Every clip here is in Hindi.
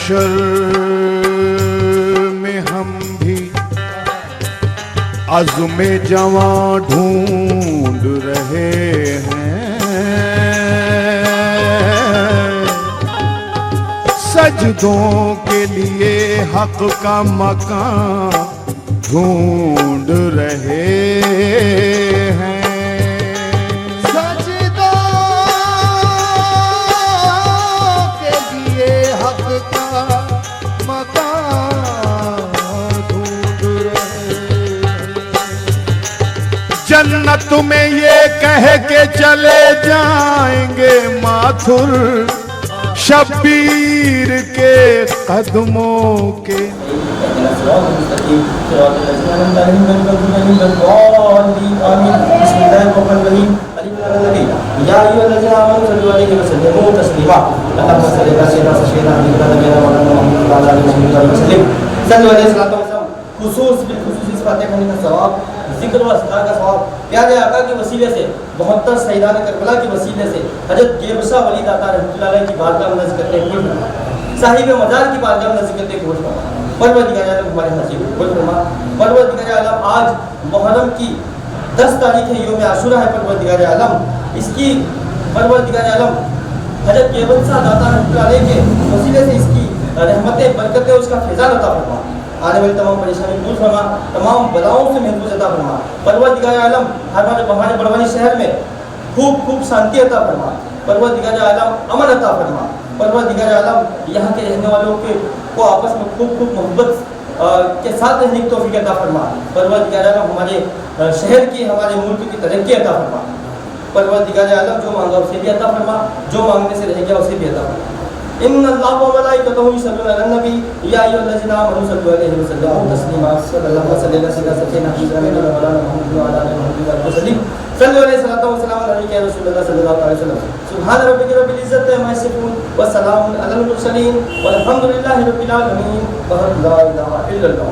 महशर में हम भी अज़्म जवां ढूंढ रहे हैं, सजदों के लिए हक का मकान ढूंढ रहे हैं। जन्नत में ये कह के चले जाएंगे माथुर शब्बीर के कदमों के। जिक्र व असकार का सवाब प्यारे आका के वसीले से 72 शहीदान करबला के वसीले से हजरत गेबशा वली दाता रहमतुल्लाह अलैह की बारगाह में नज़र करते हैं, साहिब मजार की बारगाह में नज़र करते हैं। परवरदिगार आलम हमारे नसीब कबूल फरमा। परवरदिगार आलम आज मुहर्रम की 10 तारीख है, यौम आशूरा है। परवरदिगार आलम इसकी परवरदिगार आलम हजरत गेबशा दाता रहमतुल्लाह अलैह के वसीले से इसकी रहमतें बरकतें उसका फैज़ान अता फरमा। आने वाली तमाम परेशानी दूर फरमा, तमाम बलाओं से महफूज अता फरमा। परवरदिगार आलम हमारे बड़वानी शहर में खूब शांति अता फरमा। परवरदिगार आलम अमन अता फरमा। परवरदिगार आलम यहाँ के रहने वालों को आपस में खूब मोहब्बत के साथ रहने की तौफीक अता फरमा। परवरदिगार आलम हमारे शहर की हमारे मुल्क की तरक्की अता फरमा। परवरदिगार आलम जो मांगा उसे भी अता फरमा, जो मांगने से रह गया उसे भी अता फरमा। इन्नल्लाह व मलाइकतहु युसल्लूना अलन नबी या अय्युहल्लज़ीना आमनू सल्लु अलैहि व सल्लिमू तस्लीमा। सल्लल्लाहु अलैहि व सल्लम सल्लु अलैहि सलातो व सलाम अलैका या रसूलल्लाह सल्लल्लाहु अलैहि वसल्लम। सुभान रब्बिका रब्बिल इज्जति अम्मा यसिफून व सलामुन अलल मुरसलीन वल्हम्दुलिल्लाहि रब्बिल आलमीन व ला इलाहा इल्लल्लाह।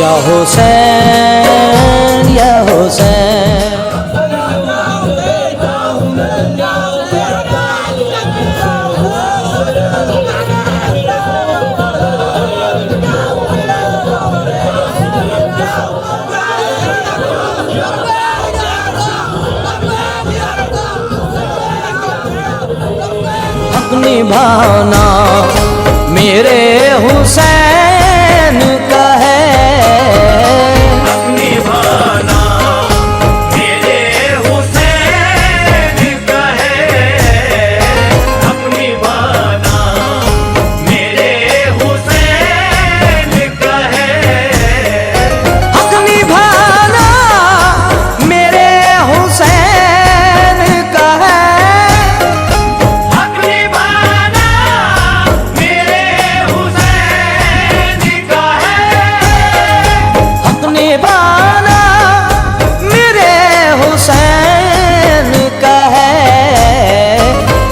या हुसैन या हुसैन हक निभाना मेरे हुसैन का है,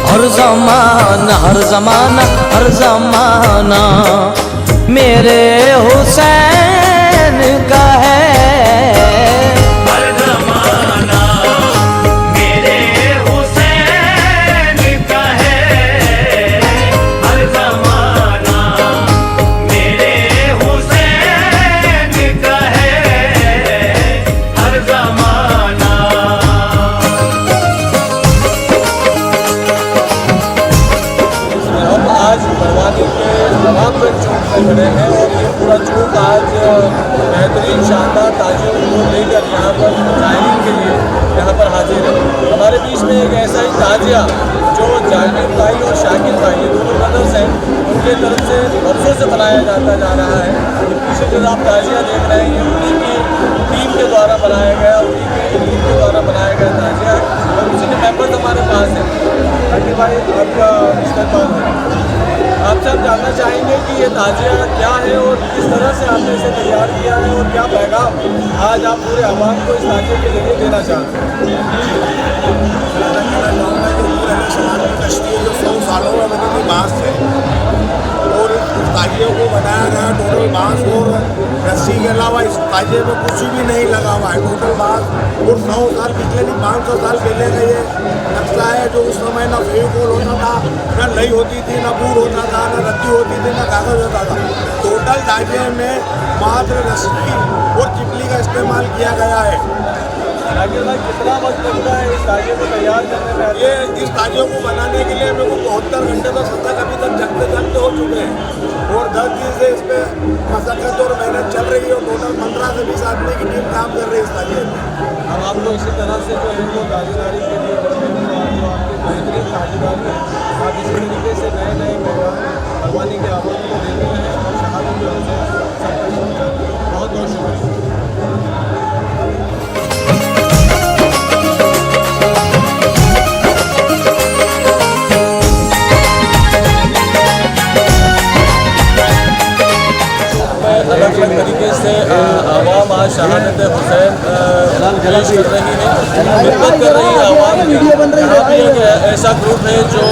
हर ज़माना मेरे हुसैन का है, हर ज़माना मेरे हुसैन यहाँ पर जायरीन के लिए यहाँ पर हाजिर है। हमारे बीच में एक ऐसा ही ताजिया जो जाकिर भाई और शाकिर भाई, ये दोनों ब्रदर्स हैं, उनके तरफ से बरसों से बनाया जाता जा रहा है। ये पीछे जो आप ताजिया देख रहे हैं, ये उन्हीं की टीम के द्वारा बनाया गया, उन्हीं के टीम के द्वारा बनाया गया ताजिया है और उसी के मेम्बर्स हमारे पास हैं। शाकिर भाई, आपका इस्तेमाल है, आपसे हम जानना चाहेंगे कि ये ताजिया क्या है और किस तरह से आपने इसे तैयार किया है और क्या पैगाम आज आप पूरे आवाम को इस ताजिए के जरिए देना चाहते हैं। जो 100 सालों में बनी थी बाँस से और इस ताजिए को बनाया गया टोटल बाँस और रस्सी के अलावा इस ताजिए में कुछ भी नहीं लगा हुआ है, टोटल बाँस। और 100 साल पिछले नहीं 500 साल पहले का ये नक्शा है जो उस समय ना फेविकोल होता था, ना लई होती थी, ना बूर होता था, ना रद्दी होती थी, ना कागज़ होता था। टोटल ताजिए में मात्र रस्सी और चिपली का इस्तेमाल किया गया है। शाकिर भाई, कितना वक्त लगता है इस ताजिए को तैयार करने में? ये इस ताजियों को बनाने के लिए मेरे को 72 घंटे तो सतत अभी तक जगते हो चुके हैं और 10 दिन से इस पर मशक्क़त और मेहनत चल रही है और टोटल 15 से 20 आदमी की टीम काम कर रही है इस ताजिए में। हम आपको इसी तरह से जो है वो ताजीदारी के लिए जो आपकी बेहतरीन ताजीदार है, आप इसी तरीके से नए नए पैगाम भगवानी के आवाम को देते हैं और शहादत जो है सबका बहुत बहुत शुक्रिया। अलग अलग तरीके से आवाम आज शहादत हुसैन पेश कर रही है, खिदमत कर रही है आवाम की। यहाँ भी एक ऐसा ग्रुप है जो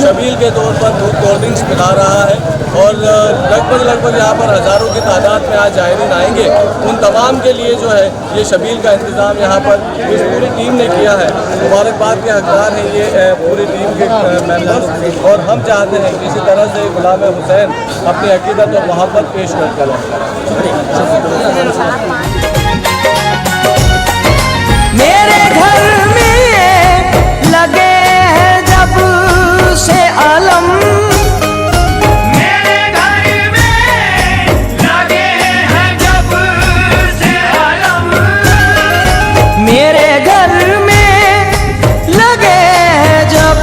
शबील के तौर पर दूध कोल्ड ड्रिंक्स पिला रहा है और लगभग यहाँ पर हज़ारों की तादाद में आज जायरीन आएंगे। उन तमाम के लिए जो है ये शबील का इंतज़ाम यहाँ पर इस पूरी टीम ने किया है। मुबारकबाद के हकदार हैं ये पूरी टीम के मेंबर्स और हम चाहते हैं कि इसी तरह से गुलाम हुसैन अपनी अकीदत और मोहब्बत पेश कर करें। मेरे घर में लगे हैं जब से आलम, मेरे घर में लगे हैं जब से आलम, मेरे घर में लगे हैं जब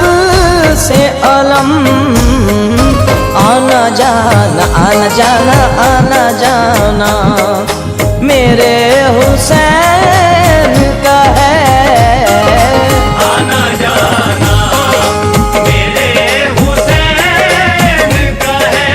से आलम। आना जाना आना जाना आना जाना मेरे हुसैन का है। आना जाना मेरे हुसैन का है।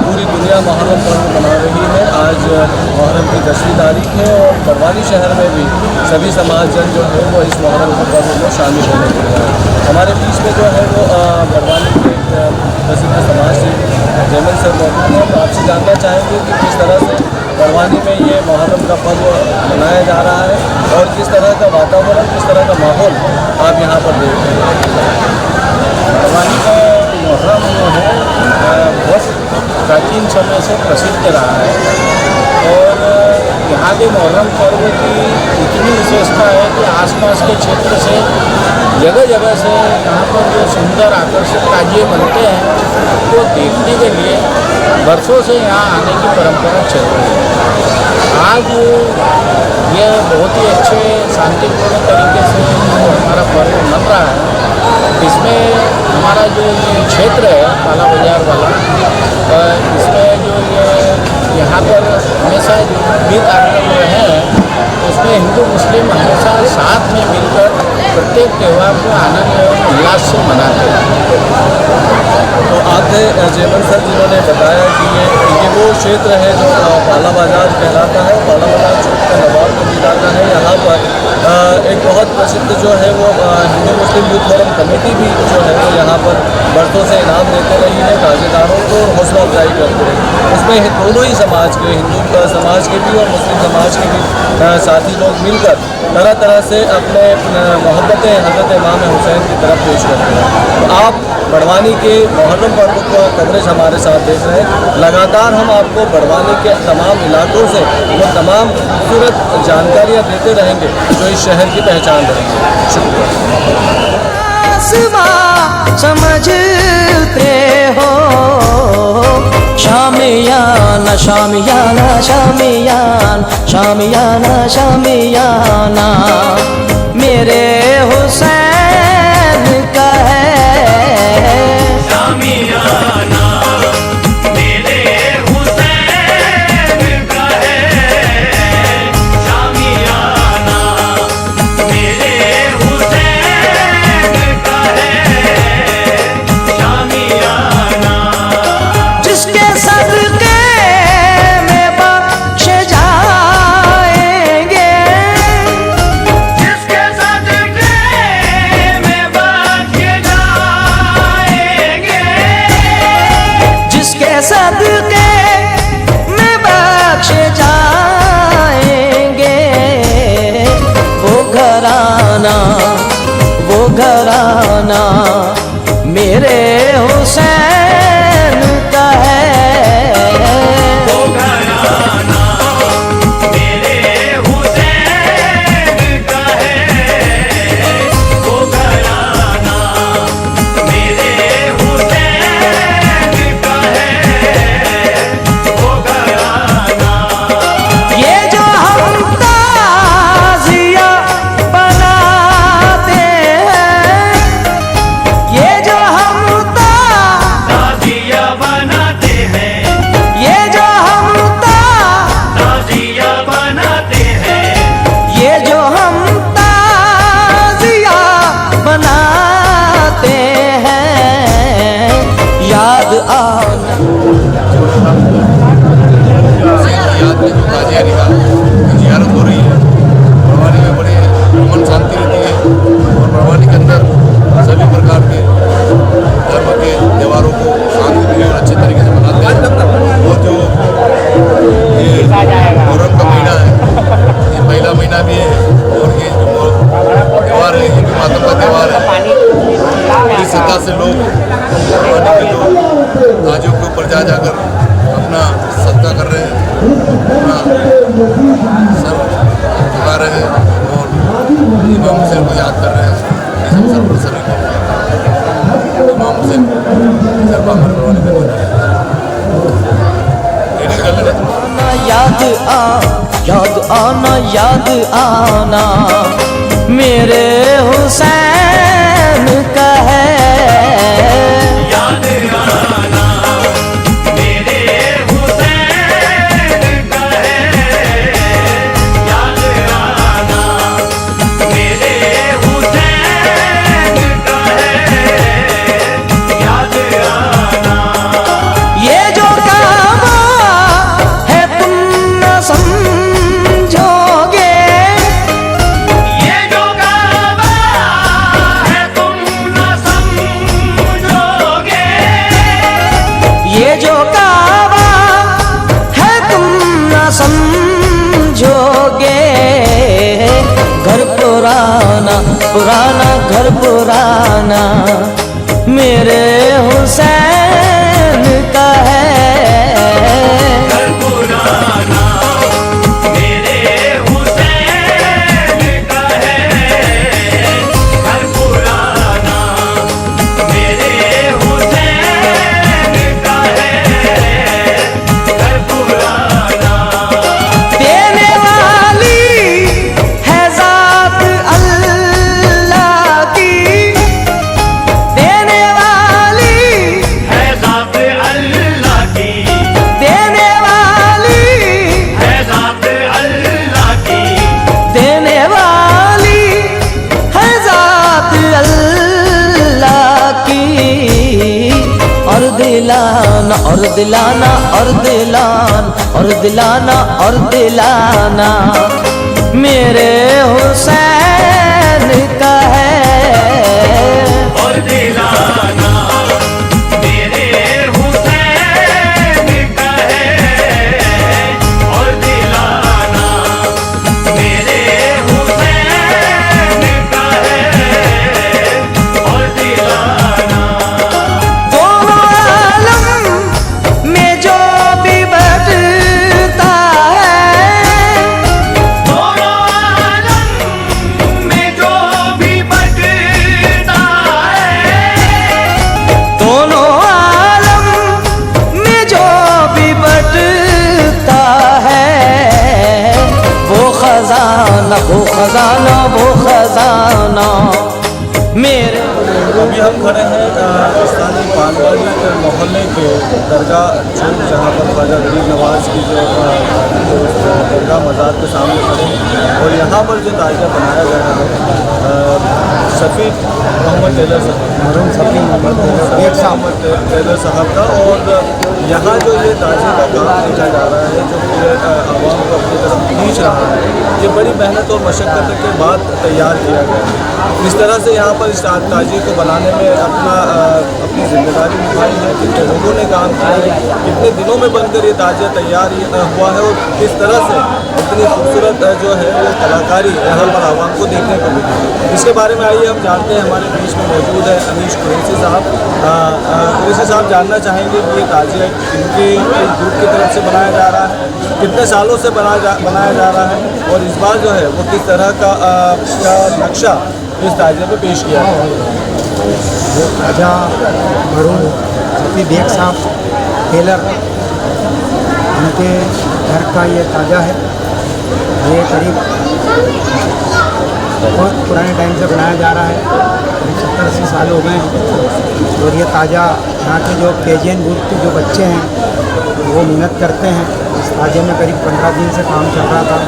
पूरी दुनिया मुहर्रम पर्व मना रही है। आज मुहर्रम की 10वीं तारीख है और बड़वानी शहर में भी सभी समाजजन जो है वो इस मुहर्रम के पर्व में शामिल होने के लिए हमारे बीच में जो है वो बड़वानी के प्रसिद्ध समाज से जैमल सर मौजूद हैं। तो आपसे जानना चाहेंगे कि किस तरह से बड़वानी में ये मुहर्रम का पर्व मनाया जा रहा है और किस तरह का वातावरण, किस तरह का माहौल आप यहाँ पर देखते हैं। बड़वानी का मुहर्रम जो है बहुत प्राचीन समय से प्रसिद्ध रहा है और यहाँ के मुहर्रम पर्व की इतनी विशेषता है कि आसपास के क्षेत्र से जगह जगह से यहाँ पर जो सुंदर आकर्षक ताजिए बनते हैं वो देखने के लिए बरसों से यहाँ आने की परंपरा चल रही है। आज ये बहुत ही अच्छे शांतिपूर्ण तरीके से जो हमारा पर्व मन रहा है, इसमें हमारा जो ये क्षेत्र है काला बाजार वाला, इसमें जो ये यहाँ पर हमेशा ईद कार्यक्रम जो है उसमें हिंदू मुस्लिम हमेशा साथ में मिलकर प्रत्येक त्यौहार को आनंद और उल्लास से मनाते हैं। तो आते जेमन सर जिन्होंने बताया कि ये वो क्षेत्र है जो बाला बाजार कहलाता है। बाला बाजार चौक का नवाब का इलाका है। यहाँ पर एक बहुत प्रसिद्ध जो है वो हिंदू मुस्लिम यूथ फोरम कमेटी भी जो है वो यहाँ पर बरसों से इनाम देते रही है ताजेदारों को और हौसला अफजाई करते रही। उसमें दोनों ही समाज के, हिंदू समाज के भी और मुस्लिम समाज के भी साथी लोग मिलकर तरह तरह से अपने मोहब्बतें हज़रत इमाम हुसैन की तरफ पेश करते हैं। तो आप बड़वानी के मुहर्रम पर्व का कवरेज हमारे साथ देख रहे हैं। लगातार हम आपको बड़वानी के तमाम इलाकों से वो तमाम खूबसूरत जानकारियाँ देते रहेंगे जो इस शहर की पहचान रहेंगे। शुक्रिया। आसमां समझते हो, शामियाना शामियाना शामियान शामियाना शामियाना मेरे हुसैन का है। शामियाना मेरे हुसैन का है। शामियाना मेरे हुसैन का है। शामियाना जिसके सदके में बख्शे जाएंगे, जिसके सदके में बख्शे जाएंगे। जिसके सदके में बख्शे जाएंगे, वो घराना मेरे हुसैन का है। वो घराना मेरे हुसैन का है। वो घराना मेरे हुसैन का है। वो घराना ये जो हम ताज़िया बनाते हैं, ये जो हम ताज़िया बनाते हैं। ये जो हम ताज़िया बनाते हैं। ये जो हम ताज़िया बनाते हैं, याद आना याद में जो ताजिया निकाल जियारत हो रही है। बड़वानी में बड़ी अमन शांति रहती है और बड़वानी के अंदर सभी प्रकार के धर्म के त्योहारों को शांति और अच्छे तरीके से मनाते हैं। और जो ये मुहर्रम का महीना है, ये पहला महीना भी है और ये जो त्यौहार है ये भी मातम का त्यौहार है। बड़ी सत्ता से लोग बड़वानी के लोग ताजियों के ऊपर जा जाकर अपना सदका कर रहे हैं, अपना सर झुका रहे हैं और इमाम हुसैन को याद कर रहे हैं। इस अवसर पर सभी को इमाम हुसैन सरबा में बड़वानी में याद आना याद आना मेरे हुसैन का है। याद आना मेरे हुसैन का है। याद आना मेरे हुसैन का है। याद आना ये जो काबा है तुम न समझोगे, ये जो काबा है तुम न समझोगे। ये जो काबा है तुम न समझोगे। घर पुराना पुराना घर पुराना मेरे हुसैन का है। घर पुराना मेरे हुसैन का है। घर पुराना मेरे हुसैन का है। घर पुराना देने वाली है ज़ात अल्लाह की, देने वाली है ज़ात अल्लाह और दिलाना और दिलाना और दिलाना और दिलाना मेरे हुसैन का है। और दिलाना मेरे हुसैन का है। और दिलाना मेरे हुसैन का है। और दिलाना दोनों आलम में जो भी बटता है, दोनों आलम में जो भी बटता है। दोनों आलम में जो भी बटता है, वो खजाना वो खजाना वो खजाना मेरे। अभी हम खड़े हैं स्थानीय पानवाड़ी मोहल्ले के दरगाह चौक, जहाँ पर ख्वाजा गरीब नवाज की जो दरगाह मज़ार के सामने खड़े हैं। और यहाँ पर जो ताजिया बनाया गया है शफीक मोहम्मद टेलर टेलर साहब का। और यहाँ जो ये ताजिए का काम किया जा रहा है, जो पूरे आवाम को अपनी तरफ खींच रहा है, ये बड़ी मेहनत और मशक्क़त के बाद तैयार किया गया है। इस तरह से यहाँ पर इस ताजिए को बनाने में अपनी जिम्मेदारी निभाई है। कितने लोगों ने काम किया है, कितने दिनों में बनकर ये ताजिया तैयार हुआ है, और किस तरह से इतनी खूबसूरत जो है वो कलाकारी यहाँ पर आवाम को देखने को मिली। इसके बारे में आइए हम जानते हैं। हमारे बीच में मौजूद है अनीश कुरैशी साहब। कुरैशी साहब, जानना चाहेंगे कि ये ताजिया इनके ग्रुप की तरफ से बनाया जा रहा है, कितने सालों से बनाया जा रहा है, और इस बार जो है वो किस तरह का नक्शा इस ताजिए में पेश किया है। ख्वाजा मरहूम शफी बेग साहब टेलर, उनके घर का ये ताजा है। ये करीब बहुत पुराने टाइम से बनाया जा रहा है, करीब 70-80 साल हो गए हैं। और ये ताज़ा यहाँ के जो केजियन ग्रुप के जो बच्चे हैं वो मेहनत करते हैं। इस ताजे में करीब 15 दिन से काम चल रहा था।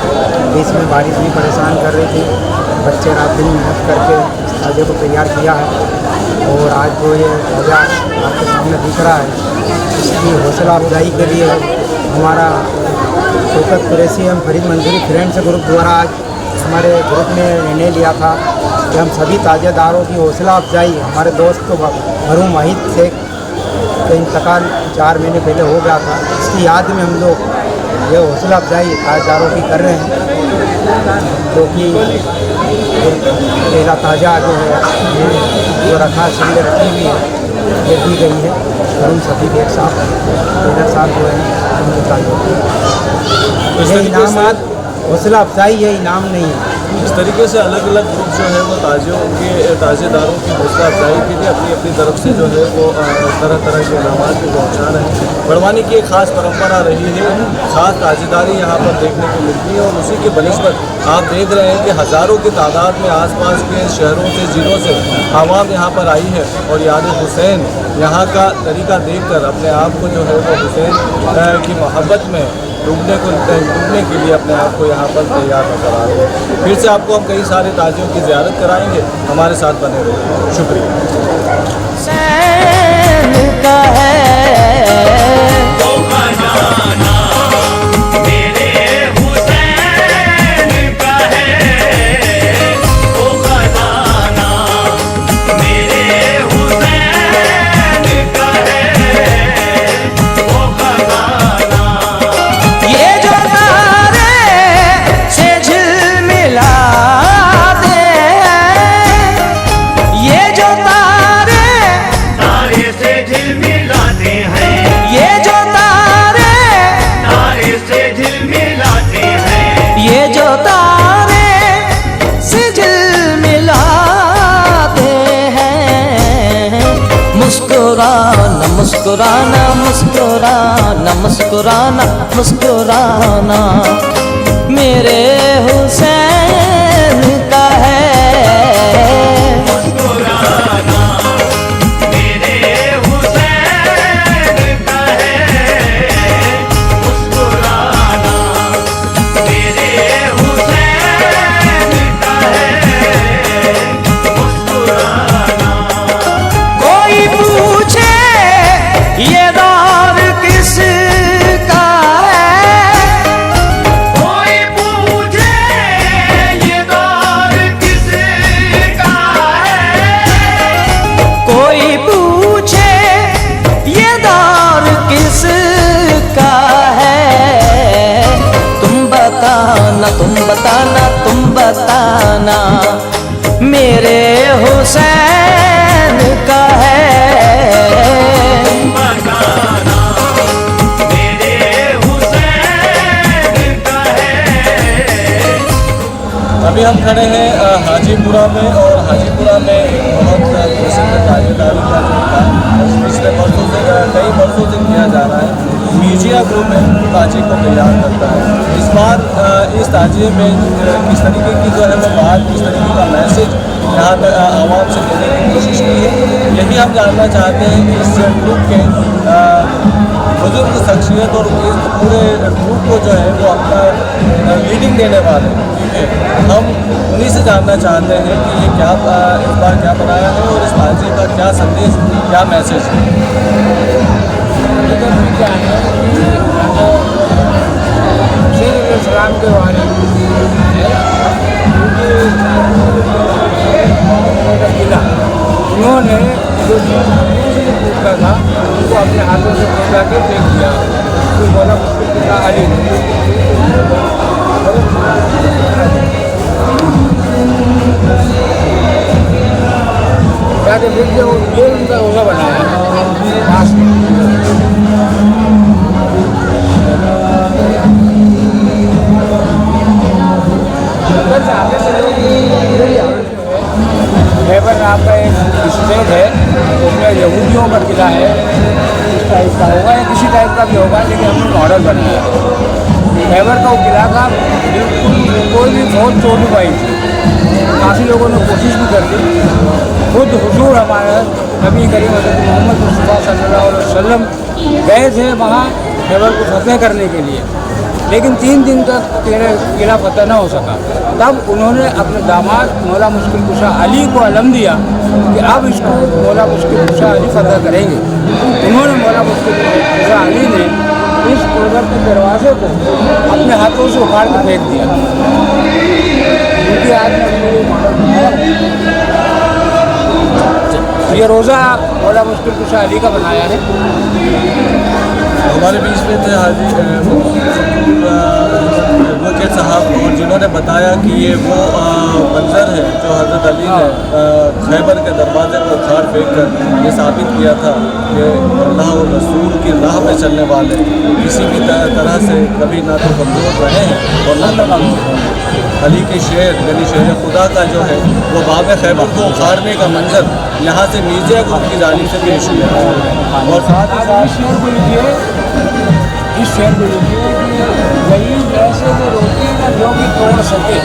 बीच में बारिश भी परेशान कर रही थी। बच्चे रात दिन मेहनत करके इस ताजे को तैयार किया है। और आज जो ये ताजा आपके सामने दिख रहा है, इसकी हौसला अफजाई के लिए हमारा शौकत कुरैशी एवं फरीद मंसूरी फ्रेंड्स ग्रुप द्वारा आज हमारे ग्रुप ने निर्णय लिया था कि हम सभी ताजेदारों की हौसला अफजाई, हमारे दोस्त को मरहूम वाहिद शेख का इंतकाल 4 महीने पहले हो गया था, इसकी याद में हम लोग ये हौसला अफजाई ताजेदारों की कर रहे हैं। क्योंकि पहला ताज़ा जो है जो रखा सिले रखी हुई है, ये दी गई है मरहूम शफी बेग साहब टेलर साहब जो है उनके ताल्लुक। ये इनामात हौसला अफजाई है, इनाम नहीं है। इस तरीके से अलग अलग ग्रुप जो है वो ताजियों के ताजेदारों की हौसला अफजाई के लिए अपनी अपनी तरफ से जो है वो तरह तरह के इनामात भी पहुँचा रहे हैं। बड़वानी की एक ख़ास परंपरा रही है, ख़ास ताजेदारी यहाँ पर देखने को मिलती है। और उसी के बनिस्बत आप देख रहे हैं कि हज़ारों की तादाद में आसपास के शहरों से, ज़िलों से आवाम यहाँ पर आई है। और याद हुसैन यहाँ का तरीका देखकर अपने आप को जो है वो हुसैन की मोहब्बत में डूबने के लिए अपने आप को यहाँ पर तैयार नजर आ रहे हैं। फिर से आपको हम कई सारे ताजियों की ज़ियारत कराएंगे, हमारे साथ बने रहिए। शुक्रिया। हुसैन का है वो खजाना मेरे हुसैन का है। वो खजाना मेरे हुसैन का है। वो खजाना ये जो तारे से झिलमिलाते हैं, ये जो तारे से झिलमिलाते हैं। ये जो तारे से झिलमिलाते हैं। ये जो तारे से झिलमिलाते हैं। मुस्कुराना मुस्कुराना मुस्कुराना मुस्कुराना मुस्कुराना मेरे हुसैन का है। मुस्कुराना मेरे हुसैन का है। मुस्कुराना मेरे हुसैन का है। मुस्कुराना कोई पूछे ये दौर तुम बताना, तुम बताना मेरे हुसैन का है। बताना मेरे हुसैन का है। अभी हम खड़े हैं हाजीपुरा में, और हाजीपुरा में एक बहुत प्रसिद्ध ताजेदारी का जो काम पिछले वर्षों से कई वर्षों से किया जा रहा है। मीजिया ग्रुप है ताजिए को तैयार करता है। इस बार इस ताजिए में किस तरीके की जो है वो बात, किस तरीके का मैसेज यहाँ तक आवाम से देने की कोशिश की है, यही हम जानना चाहते हैं कि इस ग्रुप के बुजुर्ग शख्सियत और इस पूरे ग्रुप को जो है वो अपना लीडिंग देने वाले, ठीक है, हम उन्हीं से जानना चाहते हैं कि ये क्या इस बार क्या बनाया है और इस ताजिए का क्या संदेश, क्या मैसेज है। क्या है कि इस्लाम के बारे में किला उन्होंने जो पूछा था उनको अपने हाथों से पकड़ा के फेंक दिया, तो बोला मुझको किला अली क्या देखिए वो ये उनका रोज़ा बनाया पास खैबर नाम का एक स्टेट है, उसमें यहूदियों का किला है, इस टाइप का होगा या किसी टाइप का भी होगा, लेकिन हमने मॉडल बनाया है। खैबर का वो किला था, बिल्कुल कोई भी बहुत चोटी पाई थी, काफ़ी लोगों ने कोशिश भी कर दी। खुद हुजूर हमारे नबी करीम हज़रत मोहम्मद मुस्तफ़ा सल्लल्लाहु अलैहि वसल्लम गए थे वहाँ खैबर को फतेह करने के लिए, लेकिन 3 दिन तक किला फतेह न हो सका। तब उन्होंने अपने दामाद मौला मुश्किल कुशा अली को अलम दिया कि अब इसको मौला मुश्किल कुशा अली फतेह करेंगे। उन्होंने मौला मुश्किल कुशा अली ने इस गुर्बत के दरवाजे को अपने हाथों से उखाड़ के फेंक दिया। उनके हाथ में ये रोज़ा मौला मुश्किल कुशा अली का बनाया है। हमारे बीच में थे हाजी एडवोकेट साहब, और जिन्होंने बताया कि ये वो मंजर है जो हज़रत अली ने खैबर के दरवाजे को उखाड़ फेंक कर ये साबित किया था कि अल्लाह और रसूल की राह में चलने वाले किसी भी तरह से कभी ना तो कमज़ोर रहे हैं और ना कमज़ोर। अली के शेर यानी शेर खुदा का जो है वो बाब खैबर को उखाड़ने का मंजर यहाँ से मीजिया ग्रुप की जानिब से पेश किया है। और साथ ही साथ शेर को लीजिए, इस शेर को लीजिए कि गरीब ऐसे जो रोटी ना जो भी तोड़ सके,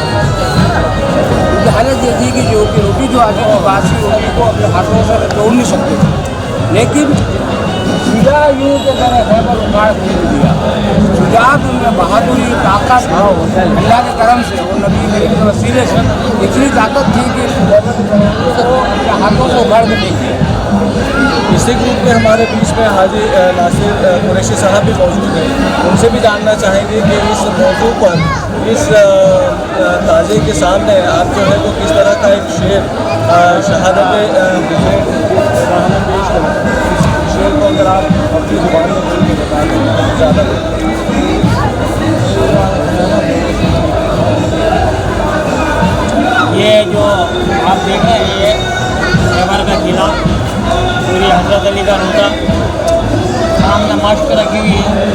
उनकी हालत ये थी कि जो कि रोटी जो आती थी बासी रोटी को अपने हाथों से तोड़ नहीं सकते थे, लेकिन शुजा यूँ के तरह खैबर उखाड़ फेंक दिया। शुजात उनमें बहादुरी, ताकत अल्लाह के करम से और नबी करीम के वसीले से इतनी ताकत थी कि अपने हाथों से उखाड़ के फेंक दिया। इसी ग्रुप में हमारे बीच में हाजी नासिर कुरैशी साहब भी मौजूद हैं, उनसे भी जानना चाहेंगे कि इस मौजू पर, इस ताज़े के सामने आप जो है वो किस तरह का एक शेर शहादत हुसैन पेश करें। इस शेर को अगर आप अपनी ज़ुबान में बोल के बता दें ज़्यादा ये जो आप देख रहे हैं ये खैबर का किला, पूरी हज़रत अली का रोज़ा, सामने मश्क रखी हुई है।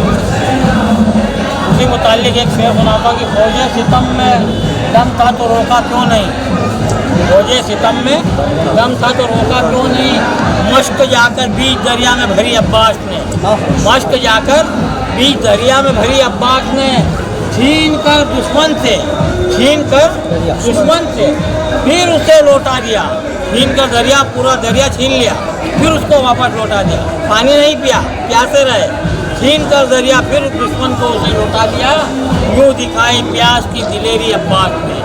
उसी मुताल्लिक़ एक शेर सुनाता कि फौजे सितम में दम था तो रोका क्यों नहीं, फौजे सितम में दम था तो रोका क्यों नहीं। मश्क जाकर बीच दरिया में भरी अब्बास ने, मश्क जाकर बीच दरिया में भरी अब्बास ने, छीन कर दुश्मन से फिर उसे लौटा दिया। छीन कर दरिया, पूरा दरिया छीन लिया, फिर उसको वापस लौटा दिया। पानी नहीं पिया, प्यासे रहे, छीन कर दरिया फिर दुश्मन को उसे लौटा दिया। यूँ दिखाई प्यास की दिलेरी अब्बास ने,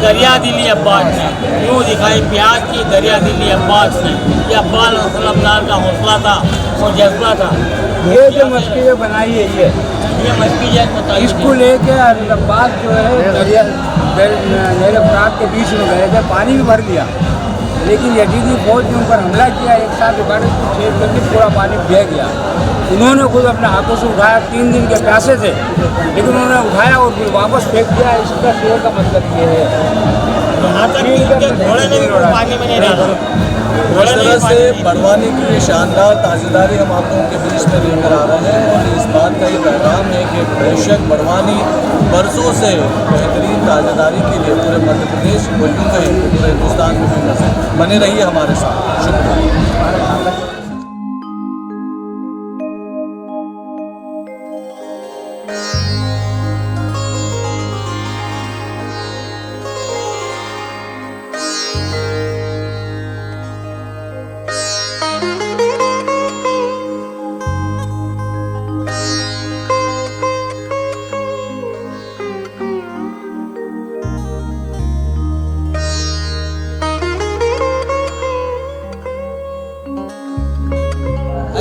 दरिया दिली अब्बास ने, यूँ दिखाई प्यास की दरिया दिली अब्बास ने। ये अब्बास सल्लल्लाहु का हौसला था और जज्बा था। ये जो मस्जिद बनाई है ये मस्जिद इसको लेके अब्बास जो है दरिया मेरे फ्रात के बीच में गए थे, पानी भी भर दिया, लेकिन यजीदी फौज ने ऊपर हमला किया, एक साथ उखाड़ छेद करके पूरा पानी बह गया। उन्होंने खुद अपने हाथों से उठाया, 3 दिन के प्यासे थे लेकिन उन्होंने उठाया और फिर वापस फेंक दिया। इसका शेर का मतलब ये है यहाँ तक कि उनके घोड़े ने भी पानी में नहीं डाला। इस तरह से बड़वानी की ये शानदार ताज़ेदारी हम आप लोगों के बीच में लेकर आ रहे हैं और इस बात का ये पैगाम है कि बेशक बड़वानी बरसों से बेहतरीन ताज़ेदारी के लिए पूरे मध्य प्रदेश को यूँ कहें पूरे हिंदुस्तान में फेमस है। बने रहिए हमारे साथ। शुक्रिया।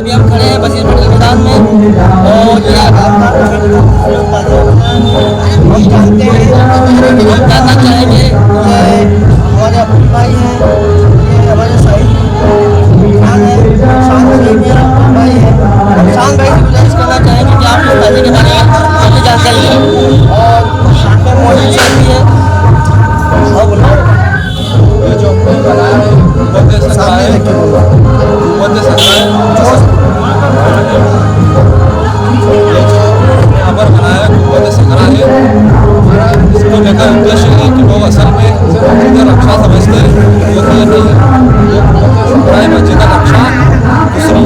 अभी हम खड़े हैं बशीर मंडी मैदान में और ये हम जानते हैं, हम जानना चाहेंगे ये हमारे अपने भाई हैं, ये हमारे शाही खान है, शान भाई है। शान भाई से गुजारिश करना चाहेंगे कि आप लोग ताजे के बारे में अपनी जानकारी लें और साथ में मौजूद साहब भी है। हाँ बोलो, ये जो हमने बनाया है मध्य सरकार ये जो अमर बनाया कुव्वत संग्रह है, इसको लेकर उद्देश्य है कि लोग असल में जितना रक्षा समझते हैं वो ये नहीं है, कुव्वत संग्रह में जितना रक्षा दूसरी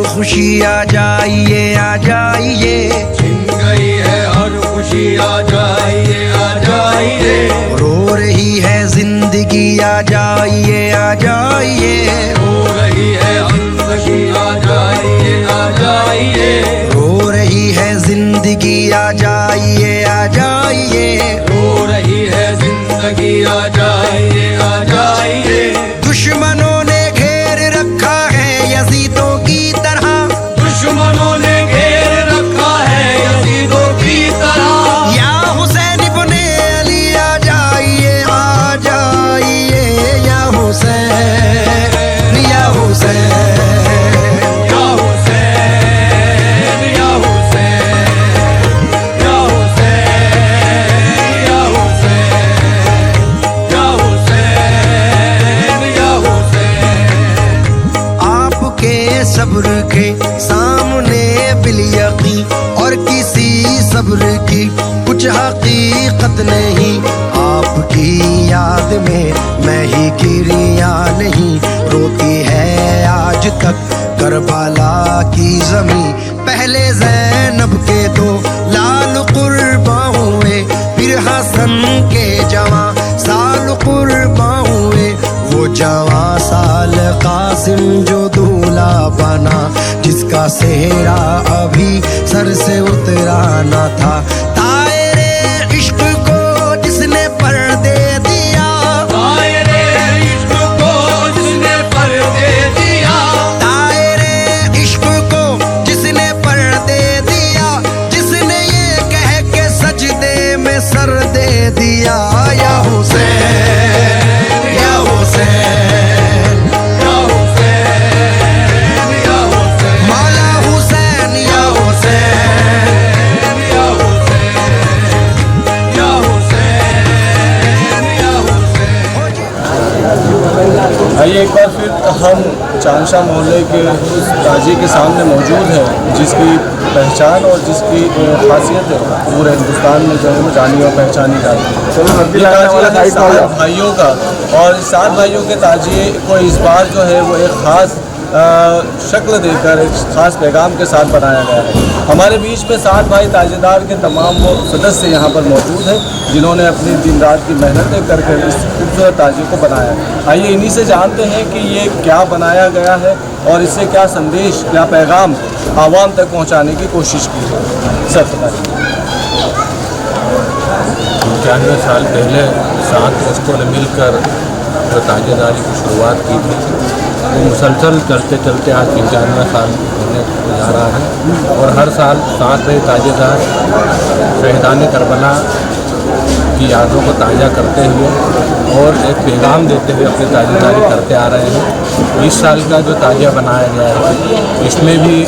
खुशी आ जाइए आ जाइए, छिन गई है हर खुशी आ जाइए, रो रही है जिंदगी आ जाइए आ जाइए, हो रही है जिंदगी आ जाइए, रो रही है जिंदगी आ जाइए आ जाइए, रो रही है जिंदगी आ जाइए। दुश्मनों ने घेर रखा है यजीदों की तरह, दुश्मनों ने घेर रखा है यजीदों की तरह, या हुसैन इब्ने अली आ जाइए आ जाइए, या हुसैन या हुसैन या हुसैन या हुसैन या हुसैन या हुसैन या हुसैन या हुसैन। आपके सब्र के सामने बिलयकी और किसी सब्र की कुछ हकीकत नहीं, आपकी याद में मैं ही गिरिया नहीं, रोती है आज तक करबला की ज़मीं। पहले ज़ैनब के दो लाल कुर्बा हुए, फिर हसन के जवां साल कुर्बा हुए, वो जवां साल कासिम जो दूल्हा बना, जिसका सेहरा अभी सर से उतरा न था। तायरे इश्क को जिसने पर्दे दिया, तायरे इश्क को जिसने पर्दे दिया, तायरे इश्क को जिसने पर्दे दिया, जिसने ये कह के सजदे में सर दे दिया, या हुसैन या हुसैन या हुसैन या हुसैन, मौला हुसैन या हुसैन, या हुसैन हम चांदशाह मोहल्ले के उस ताजिए के सामने मौजूद हैं जिसकी पहचान और जिसकी खासियत है पूरे हिंदुस्तान में जो है जानी और पहचानी जाती है। ये ताजिया है 7 भाइयों का, और 7 भाइयों के ताजिए को इस बार जो है वो एक ख़ास शक्ल देकर एक ख़ास पैगाम के साथ बनाया गया है। हमारे बीच में 7 भाई ताजेदार के तमाम वो सदस्य यहाँ पर मौजूद हैं जिन्होंने अपनी दिन रात की मेहनतें करके इस खूबसूरत ताजिए को बनाया है। आइए इन्हीं से जानते हैं कि ये क्या बनाया गया है और इससे क्या संदेश, क्या पैगाम आवाम तक पहुँचाने की कोशिश की है। सर बताइए। 95 साल पहले 7 दोस्तों ने मिलकर जो ताजेदारी की शुरुआत की थी वो मुसलसल चलते चलते आज 95 साल होने जा रहा है। और हर साल 7 ताजेदार शहीदान करबला की यादों को ताज़ा करते हुए और एक पैगाम देते हुए अपनी ताजेदारी करते आ रहे हैं। 20 साल का जो ताजिया बनाया गया है इसमें भी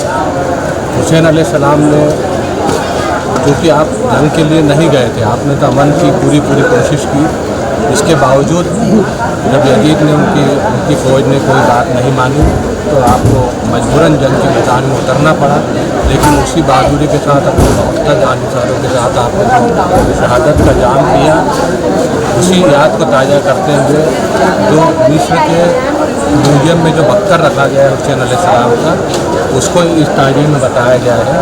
हुसैन अलैहिस्सलाम ने, क्योंकि आप जंग के लिए नहीं गए थे, आपने तो अमन की पूरी कोशिश की, इसके बावजूद जब यजीद ने उनकी फ़ौज ने कोई बात नहीं मानी तो आपको मजबूरन जंग के मैदान में उतरना पड़ा। लेकिन उसी बहादुरी के साथ अपने मकसद जानसारों के साथ आपने जो शहादत का जाम किया, उसी याद को ताज़ा करते हुए जो मिस्र के म्यूजियम में जो बख्तर रखा गया है हुसैन अलैहिस्सलाम का, उसको इस ताजिए में बताया गया है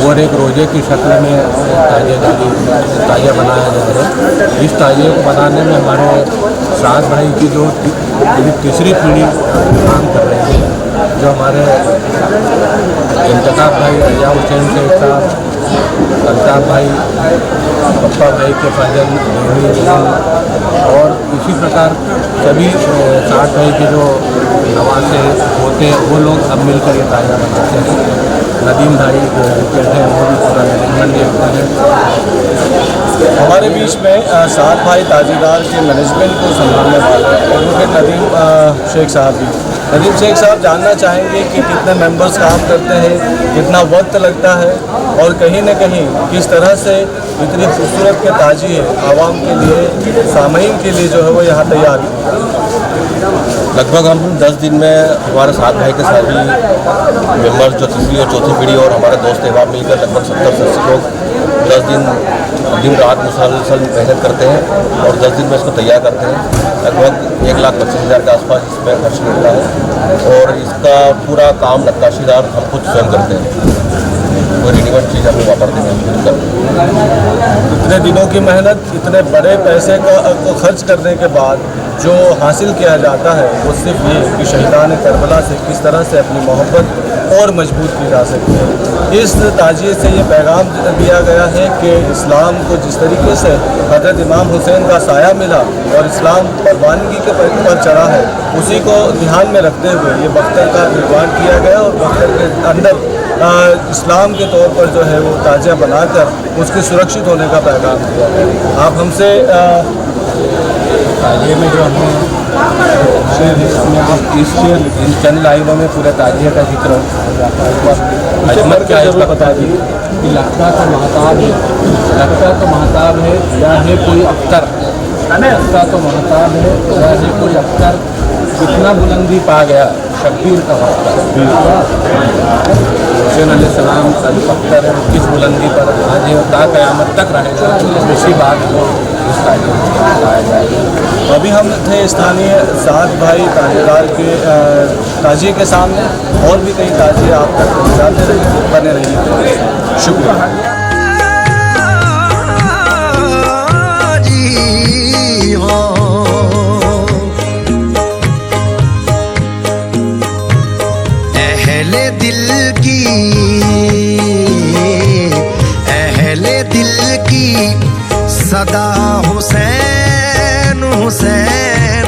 और एक रोज़े की शक्ल में ताजिया बनाया गया है। इस ताजिए को बनाने में हमारे 7 भाई की जो तीसरी पीढ़ी काम कर रही है, जो हमारे इंतखाब भाई रजा हुसैन शेख साहब, अल्ताफ़ भाई, पप्पा भाई के फजल और इसी प्रकार सभी 7 भाई के जो नवासे होते हैं वो लोग अब मिलकर ये ताज़ा बनाते हैं। नदीम भाई कहते हैं वो भी पूरा मैनेजमेंट देखते हैं। हमारे बीच में 7 भाई ताजेदार के मैनेजमेंट को संभालने वाले एडवोकेट नदीम शेख साहब भी। नदीम शेख साहब जानना चाहेंगे कि कितने मेंबर्स काम करते हैं, कितना वक्त लगता है और कहीं न कहीं किस तरह से इतनी खूबसूरत के ताजिए आवाम के लिए, सामईन के लिए जो है वो यहाँ तैयार है। लगभग हम 10 दिन में हमारे 7 भाई के सभी मेंबर्स जो तीसरी और चौथी पीढ़ी और हमारे दोस्त अहबाब मिलकर लगभग 70-80 लोग 10 दिन रात मुसलसल मेहनत करते हैं और 10 दिन में इसको तैयार करते हैं। लगभग 1,25,000 के आसपास इसमें खर्च निकला है और इसका पूरा काम नक्काशीदार हम खुद स्वयं करते हैं। कोई रेडीमेड चीज़ हम वापरते हैं। इतने दिनों की मेहनत, इतने बड़े पैसे को खर्च करने के बाद जो हासिल किया जाता है वो सिर्फ ये कि शहीदान करबला से किस तरह से अपनी मोहब्बत और मजबूत की जा सकती है। इस ताजिए से ये पैगाम दिया गया है कि इस्लाम को जिस तरीके से हज़रत इमाम हुसैन का साया मिला और इस्लाम परवानगी के पर चढ़ा है, उसी को ध्यान में रखते हुए ये बख्तर का निर्माण किया गया और बख्तर के अंदर इस्लाम के तौर पर जो है वो ताजिया बनाकर उसके सुरक्षित होने का पैगाम दिया है। आप हमसे ताजिए में जो हमें इसमें आप इन चंद लाइनों में पूरे ताजिए का जिक्र अजमत क्या है इसका बता दीजिए। कि लगता तो महताब है, लगता तो महताब है या है कोई अख्तर, लगता तो महताब है या है कोई अख्तर, कितना बुलंदी पा गया शब्बीर का अख्तर। हुसैन अलैहिस्सलाम का जो अख्तर है किस बुलंदी पर आज है ता क़यामत तक रहेगा, इसी बात को इस ताजिए में बताया जाएगा। अभी हम थे स्थानीय 7 भाई ताजेदार के ताजिए के सामने, और भी कई ताजिए आप तक पहुँचाते रहिए, बने रहिए। शुक्रिया। अहले दिल की सदा हुसैन हुसैन,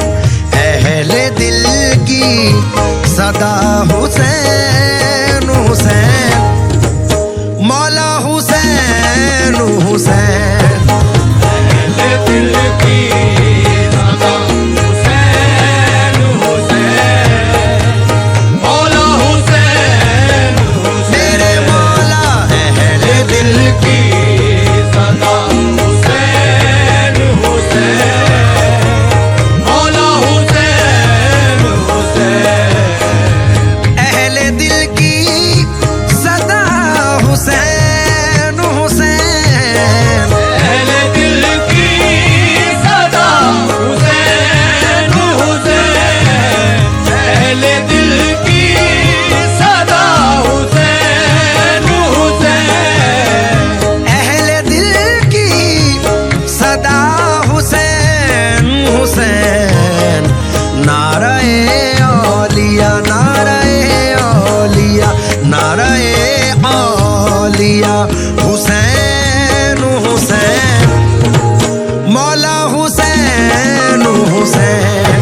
अहले दिल की सदा हुसैन हुसैन, मौला हुसैन हुसैन, अहले दिल की सदा हुसैन हुसैन, मौला हुसैन हुसैन, मेरे मौला अहले दिल की सदा हुसैन हुसैन, औलिया हुसैन हुसैन मौला हुसैन हुसैन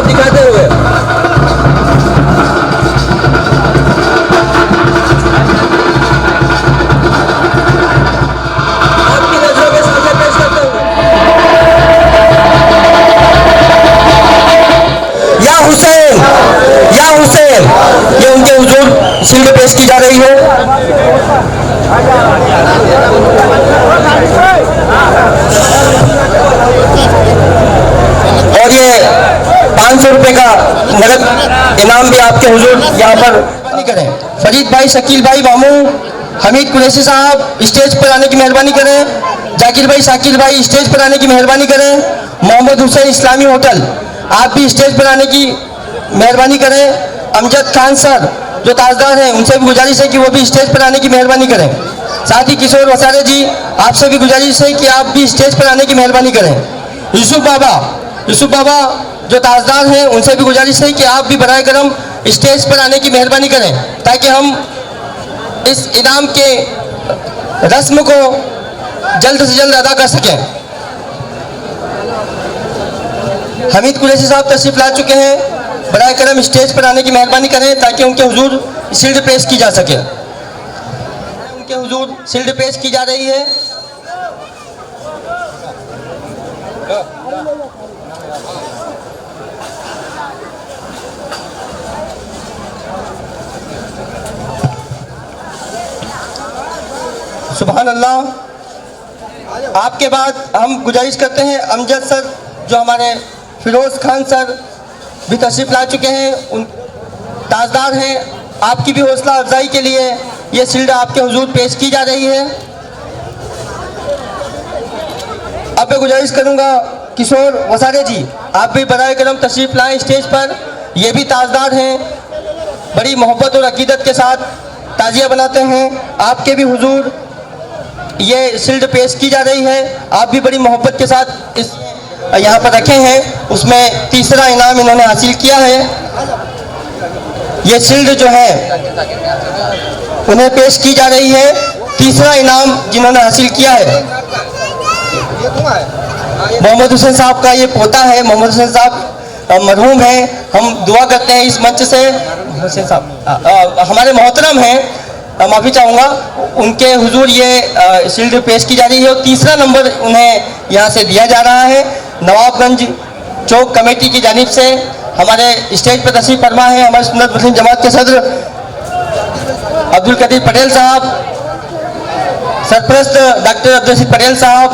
दिखाते हुए आपकी नजरों के सामने पेश करते हुए या हुसैन ये उनके हुजूर शील्ड पेश की जा रही है। और ये 500 रुपए का नगद इनाम भी आपके हुजूर यहाँ पर करें। फरीद भाई, शकील भाई, मामू, हमीद कुरैशी साहब स्टेज पर आने की मेहरबानी करें। जाकिर भाई, शाकिर भाई स्टेज पर आने की मेहरबानी करें। मोहम्मद हुसैन इस्लामी होटल आप भी स्टेज पर आने की मेहरबानी करें। अमजद खान सर जो ताजदार हैं उनसे भी गुजारिश है कि वो भी स्टेज पर आने की मेहरबानी करें। साथ ही किशोर वसारे जी आपसे भी गुजारिश है कि आप भी स्टेज पर आने की मेहरबानी करें। यूसुफ बाबा जो ताजदार हैं उनसे भी गुजारिश है कि आप भी बराए करम स्टेज पर आने की मेहरबानी करें ताकि हम इस इनाम के रस्म को जल्द से जल्द अदा कर सकें। हमीद कुरैशी साहब तशरीफ ला चुके हैं, बराए करम स्टेज पर आने की मेहरबानी करें ताकि उनके हुजूर शील्ड पेश की जा सके। उनके हुजूर शील्ड पेश की जा रही है। सुभान अल्लाह। आपके बाद हम गुजारिश करते हैं अमजद सर जो हमारे फिरोज़ खान सर भी तशरीफ ला चुके हैं, उन ताजदार हैं। आपकी भी हौसला अफजाई के लिए ये शील्ड आपके हुजूर पेश की जा रही है। अब मैं गुजारिश करूंगा किशोर वसारे जी आप भी बराए करम तशरीफ लाएं स्टेज पर। ये भी ताजदार हैं, बड़ी मोहब्बत और अकीदत के साथ ताजिया बनाते हैं। आपके भी हुजूर ये शील्ड पेश की जा रही है, आप भी बड़ी मोहब्बत के साथ इस यहाँ पर रखे हैं। उसमें तीसरा इनाम इन्होंने हासिल किया है। ये शील्ड जो है उन्हें पेश की जा रही है। तीसरा इनाम जिन्होंने हासिल किया है मोहम्मद हुसैन साहब का ये पोता है। मोहम्मद हुसैन साहब मरहूम हैं, हम दुआ करते हैं इस मंच से। हुसैन साहब हमारे मोहतरम हैं, माफ़ी चाहूँगा, उनके हुजूर ये शील्ड पेश की जा रही है और तीसरा नंबर उन्हें यहाँ से दिया जा रहा है। नवाबगंज चौक कमेटी की जानिब से हमारे स्टेज पर तशरीफ फरमा है हमारे सुन्नत मुस्लिम जमात के सदर अब्दुल कदीर पटेल साहब, सरपरस्त डॉक्टर अब्दुल रशीद पटेल साहब,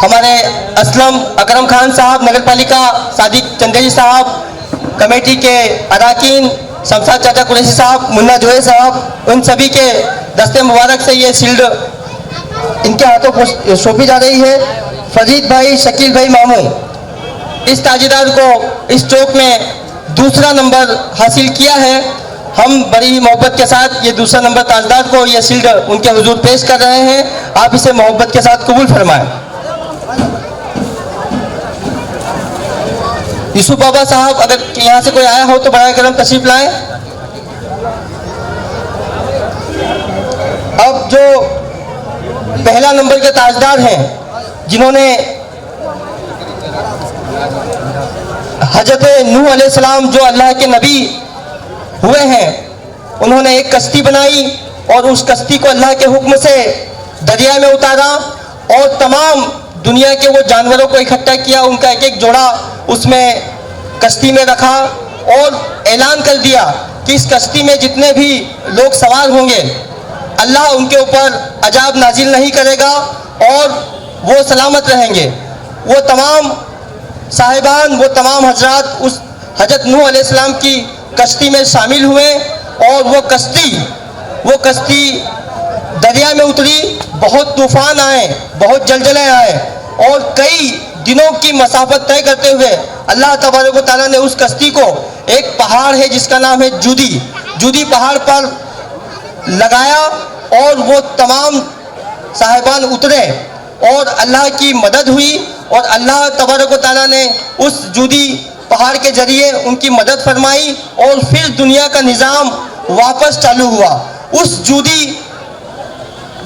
हमारे असलम अकरम खान साहब, नगर पालिका सादिक चंदेरी साहब, कमेटी के अरकान शमशाद चाचा कुरैशी साहब, मुन्ना जोहे साहब, उन सभी के दस्ते मुबारक से ये शील्ड इनके हाथों को सौंपी जा रही है। फरीद भाई, शकील भाई, मामू इस ताजीदार को इस चौक में दूसरा नंबर हासिल किया है। हम बड़ी मोहब्बत के साथ ये दूसरा नंबर ताजदार को ये शील्ड उनके हुजूर पेश कर रहे हैं। आप इसे मोहब्बत के साथ कबूल फरमाएं। यूसुफ बाबा साहब अगर यहाँ से कोई आया हो तो बराए करम तशरीफ लाएं। अब जो पहला नंबर के ताजदार हैं जिन्होंने हजरत नूह अलैहिस्सलाम जो अल्लाह के नबी हुए हैं उन्होंने एक कश्ती बनाई और उस कश्ती को अल्लाह के हुक्म से दरिया में उतारा और तमाम दुनिया के वो जानवरों को इकट्ठा किया, उनका एक एक जोड़ा उसमें कश्ती में रखा और ऐलान कर दिया कि इस कश्ती में जितने भी लोग सवार होंगे अल्लाह उनके ऊपर अजाब नाजिल नहीं करेगा और वो सलामत रहेंगे। वो तमाम साहिबान, वो तमाम हजरात उस हजरत नूह अलैहिस्सलाम की कश्ती में शामिल हुए और वो कश्ती दरिया में उतरी। बहुत तूफान आए, बहुत जलजले आए और कई दिनों की मसाफत तय करते हुए अल्लाह तबारक व तआला ने उस कश्ती को, एक पहाड़ है जिसका नाम है जूदी पहाड़ पर लगाया और वो तमाम साहिबान उतरे और अल्लाह की मदद हुई और अल्लाह तबारक व तआला ने उस जूदी पहाड़ के जरिए उनकी मदद फरमाई और फिर दुनिया का निज़ाम वापस चालू हुआ। उस जूदी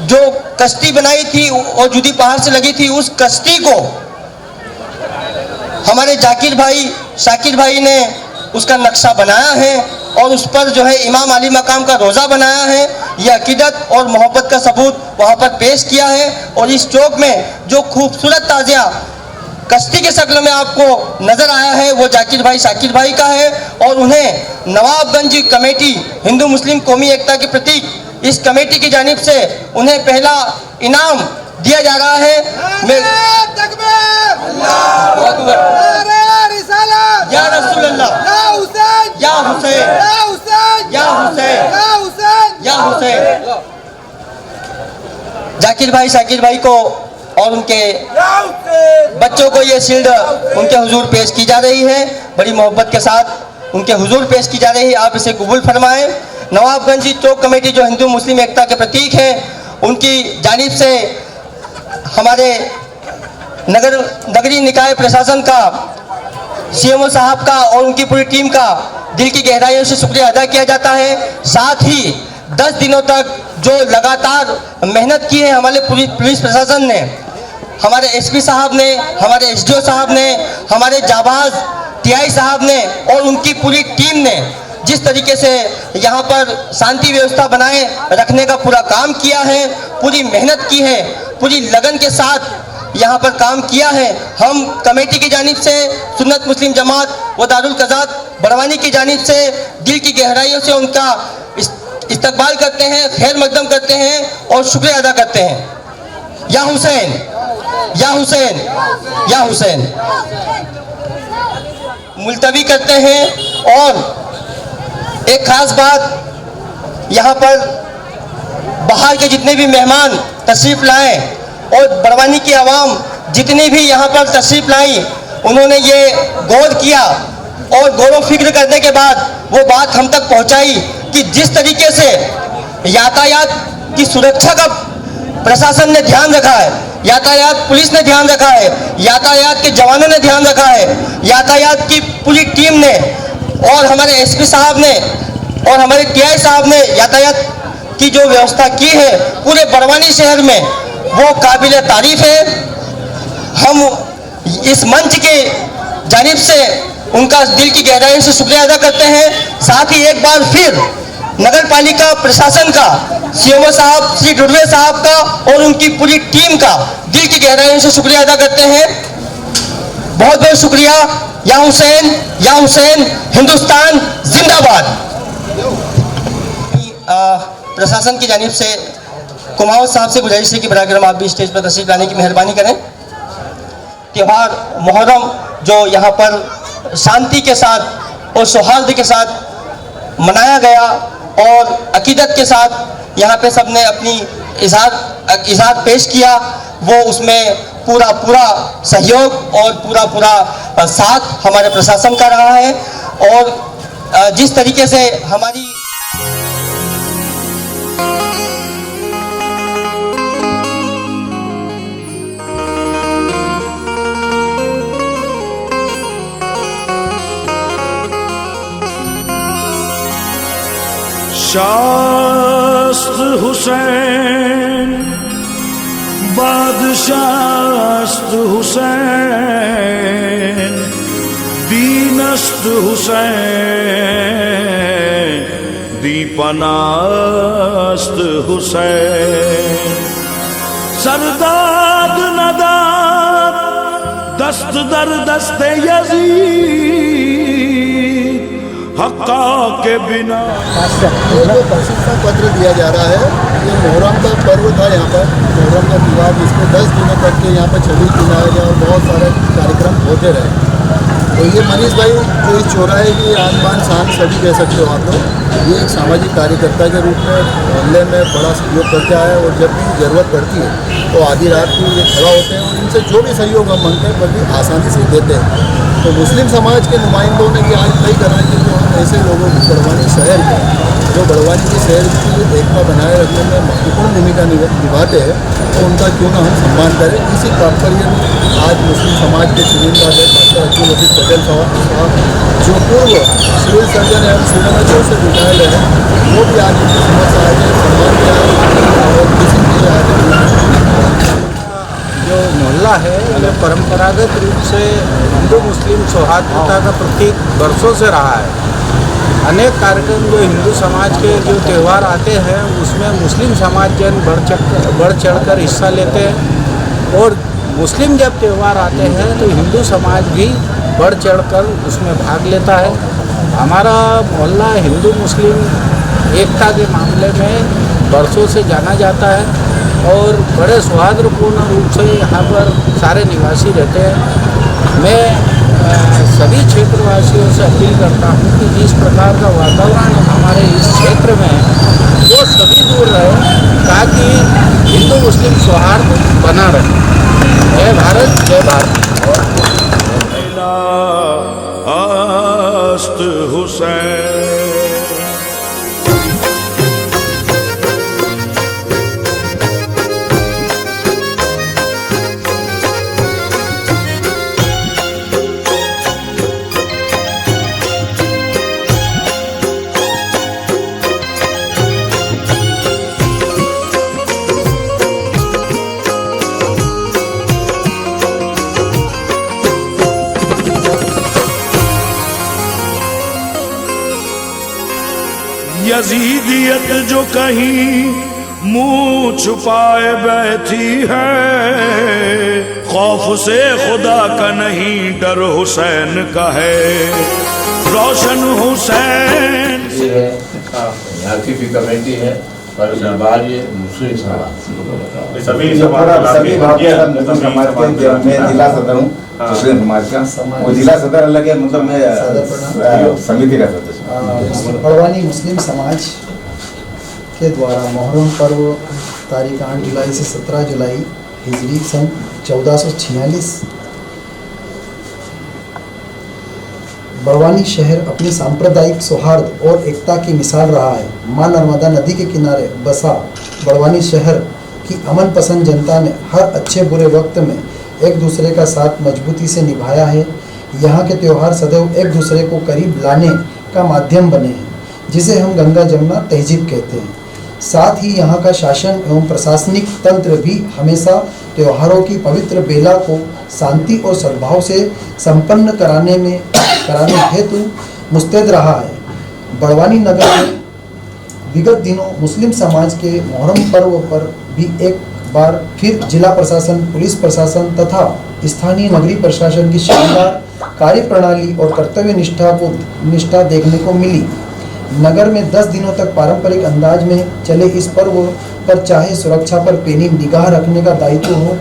जो कश्ती बनाई थी और जूदी पहाड़ से लगी थी, उस कश्ती को हमारे शाकिर भाई ने उसका नक्शा बनाया है और उस पर जो है इमाम अली मकाम का रोज़ा बनाया है। यह अकीदत और मोहब्बत का सबूत वहाँ पर पेश किया है। और इस चौक में जो खूबसूरत ताज़िया कश्ती के शक्ल में आपको नज़र आया है वो शाकिर भाई का है और उन्हें नवाबगंज कमेटी हिंदू मुस्लिम कौमी एकता के प्रतीक इस कमेटी की जानिब से उन्हें पहला इनाम दिया जा रहा है। या रसूल अल्लाह, या हुसैन, या हुसैन, या हुसैन। शाकिर भाई को और उनके बच्चों को ये शील्ड उनके हुजूर पेश की जा रही है, बड़ी मोहब्बत के साथ उनके हुजूर पेश की जा रही है। आप इसे कबूल फरमाएं। नवाबगंज चौक कमेटी जो हिंदू मुस्लिम एकता के प्रतीक है, उनकी जानिब से हमारे नगरीय निकाय प्रशासन का, सीएमओ साहब का और उनकी पूरी टीम का दिल की गहराइयों से शुक्रिया अदा किया जाता है। साथ ही 10 दिनों तक जो लगातार मेहनत की है हमारे पुलिस प्रशासन ने, हमारे एसपी साहब ने, हमारे एसडीओ साहब ने, हमारे जाबाज टीआई साहब ने और उनकी पूरी टीम ने जिस तरीके से यहाँ पर शांति व्यवस्था बनाए रखने का पूरा काम किया है, पूरी मेहनत की है, पूरी लगन के साथ यहाँ पर काम किया है। हम कमेटी की जानिब से, सुन्नत मुस्लिम जमात व दारुल क़ज़ात बड़वानी की जानिब से दिल की गहराइयों से उनका इस्तकबाल करते हैं, खैर मकदम करते हैं और शुक्रिया अदा करते हैं। या हुसैन, या हुसैन, या हुसैन मुलतवी करते हैं। और एक खास बात, यहाँ पर बाहर के जितने भी मेहमान तशरीफ़ लाए और बड़वानी की आवाम जितनी भी यहाँ पर तशरीफ़ लाई, उन्होंने ये गौर किया और गौर व फिक्र करने के बाद वो बात हम तक पहुँचाई कि जिस तरीके से यातायात की सुरक्षा का प्रशासन ने ध्यान रखा है, यातायात पुलिस ने ध्यान रखा है, यातायात के जवानों ने ध्यान रखा है, यातायात की पूरी टीम ने और हमारे एसपी साहब ने और हमारे टीआई साहब ने यातायात की जो व्यवस्था की है पूरे बड़वानी शहर में, वो काबिल तारीफ है। हम इस मंच के जानिब से उनका दिल की गहराई से शुक्रिया अदा करते हैं। साथ ही एक बार फिर नगर पालिका प्रशासन का, सीएमओ साहब श्री डुडवे साहब का और उनकी पूरी टीम का दिल की गहराई से शुक्रिया अदा करते हैं। बहुत बहुत शुक्रिया। या हुसैन, या हुसैन, हिंदुस्तान जिंदाबाद। प्रशासन की जानिब से कुमावत साहब से गुजारिश है कि बराकरम आप भी स्टेज पर तशरीफ लाने की मेहरबानी करें। त्यौहार मुहर्रम जो यहाँ पर शांति के साथ और सौहार्द के साथ मनाया गया और अकीदत के साथ यहाँ पे सबने अपनी इज़हार पेश किया, वो उसमें पूरा सहयोग और पूरा साथ हमारे प्रशासन का रहा है। और जिस तरीके से हमारी शास्त हुसैन, बादशास्त हुसैन, दीनस्त हुसैन, दीपनास्त हुसैन, सरदाद नदाब दस्त दर दस्ते यज़ीद, हक्का के बिना। जो प्रशिक्षण पत्र दिया जा रहा है, ये मुहर्रम का पर्व था। यहाँ पर मुहर्रम का त्योहार जिसमें 10 दिनों तक के यहाँ पर छड़ी किनारे और बहुत सारे कार्यक्रम होते रहे। तो ये मनीष भाई जो इस चौराहे की आन बान शान सभी कह सकते हो आप लोग, ये एक सामाजिक कार्यकर्ता के रूप में मोहल्ले में बड़ा सहयोग करके आए और जब भी ज़रूरत पड़ती है तो आधी रात को ये खड़ा होते हैं और इनसे जो भी सहयोग हम मांगते हैं बल्कि आसानी से देते हैं। तो मुस्लिम समाज के नुमाइंदों ने ये आज तय करा है कि जो हम ऐसे लोगों को बड़वानी शहर के जो बड़वानी के शहर की एकता बनाए रखने में महत्वपूर्ण भूमिका निभाते हैं तो उनका क्यों ना हम सम्मान करें। इसी तात्पर्य में आज मुस्लिम समाज के चुनिंदा डॉक्टर अब्दुल हफीज पटेल साहब जो पूर्व सिविल सर्जन एवं श्रीनगर से रिटायर्ड है, वो भी आज उनकी समझ आए हैं, सम्मान किया और किसी के लिए आए जो मोहल्ला है ये परंपरागत रूप से हिंदू मुस्लिम सौहार्दता का प्रतीक वर्षों से रहा है। अनेक कार्यक्रम जो हिंदू समाज के जो त्यौहार आते हैं उसमें मुस्लिम समाज जन बढ़ चढ़कर हिस्सा लेते हैं और मुस्लिम जब त्यौहार आते हैं तो हिंदू समाज भी बढ़ चढ़कर उसमें भाग लेता है। हमारा मोहल्ला हिंदू मुस्लिम एकता के मामले में वर्षों से जाना जाता है और बड़े सौहार्दपूर्ण रूप से यहाँ पर सारे निवासी रहते हैं। मैं सभी क्षेत्रवासियों से अपील करता हूँ कि जिस प्रकार का वातावरण हमारे इस क्षेत्र में वो सभी दूर रहे ताकि हिंदू मुस्लिम सौहार्द बना रहे। जय भारत, जय भारत। अस्त हुसैन यजीदियत जो कहीं मुंह छुपाए बैठी है, खौफ से खुदा का नहीं डर हुसैन का है। रोशन हुसैन यहाँ की भी कमेटी है पर इस बार ये मुस्लिम समाज सभी समाज के मैं जिला सदर हूँ मुस्लिम समाज का, वो जिला सदर अलग है, मतलब मैं समिति का सदस्य। बड़वानी मुस्लिम समाज के द्वारा मुहर्रम पर्व तारीख 8 जुलाई से 17 जुलाई हिजरी सन 1446 बड़वानी शहर अपनी सांप्रदायिक सौहार्द और एकता की मिसाल रहा है। मां नर्मदा नदी के किनारे बसा बड़वानी शहर की अमन पसंद जनता ने हर अच्छे बुरे वक्त में एक दूसरे का साथ मजबूती से निभाया है। यहाँ के त्यौहार सदैव एक दूसरे को करीब लाने का माध्यम बने हैं, जिसे हम गंगा जमुना तहजीब कहते हैं। साथ ही यहाँ का शासन एवं प्रशासनिक तंत्र भी हमेशा त्योहारों की पवित्र बेला को शांति और सद्भाव से संपन्न कराने हेतु मुस्तैद रहा है। बड़वानी नगर में विगत दिनों मुस्लिम समाज के मुहर्रम पर्व पर भी एक बार फिर जिला प्रशासन, पुलिस प्रशासन तथा स्थानीय नगरीय प्रशासन की शानदार कार्यप्रणाली और कर्तव्य निष्ठा देखने को मिली। नगर में 10 दिनों तक पारंपरिक अंदाज में चले इस पर्व पर चाहे सुरक्षा पर पैनी निगाह रखने का दायित्व हो,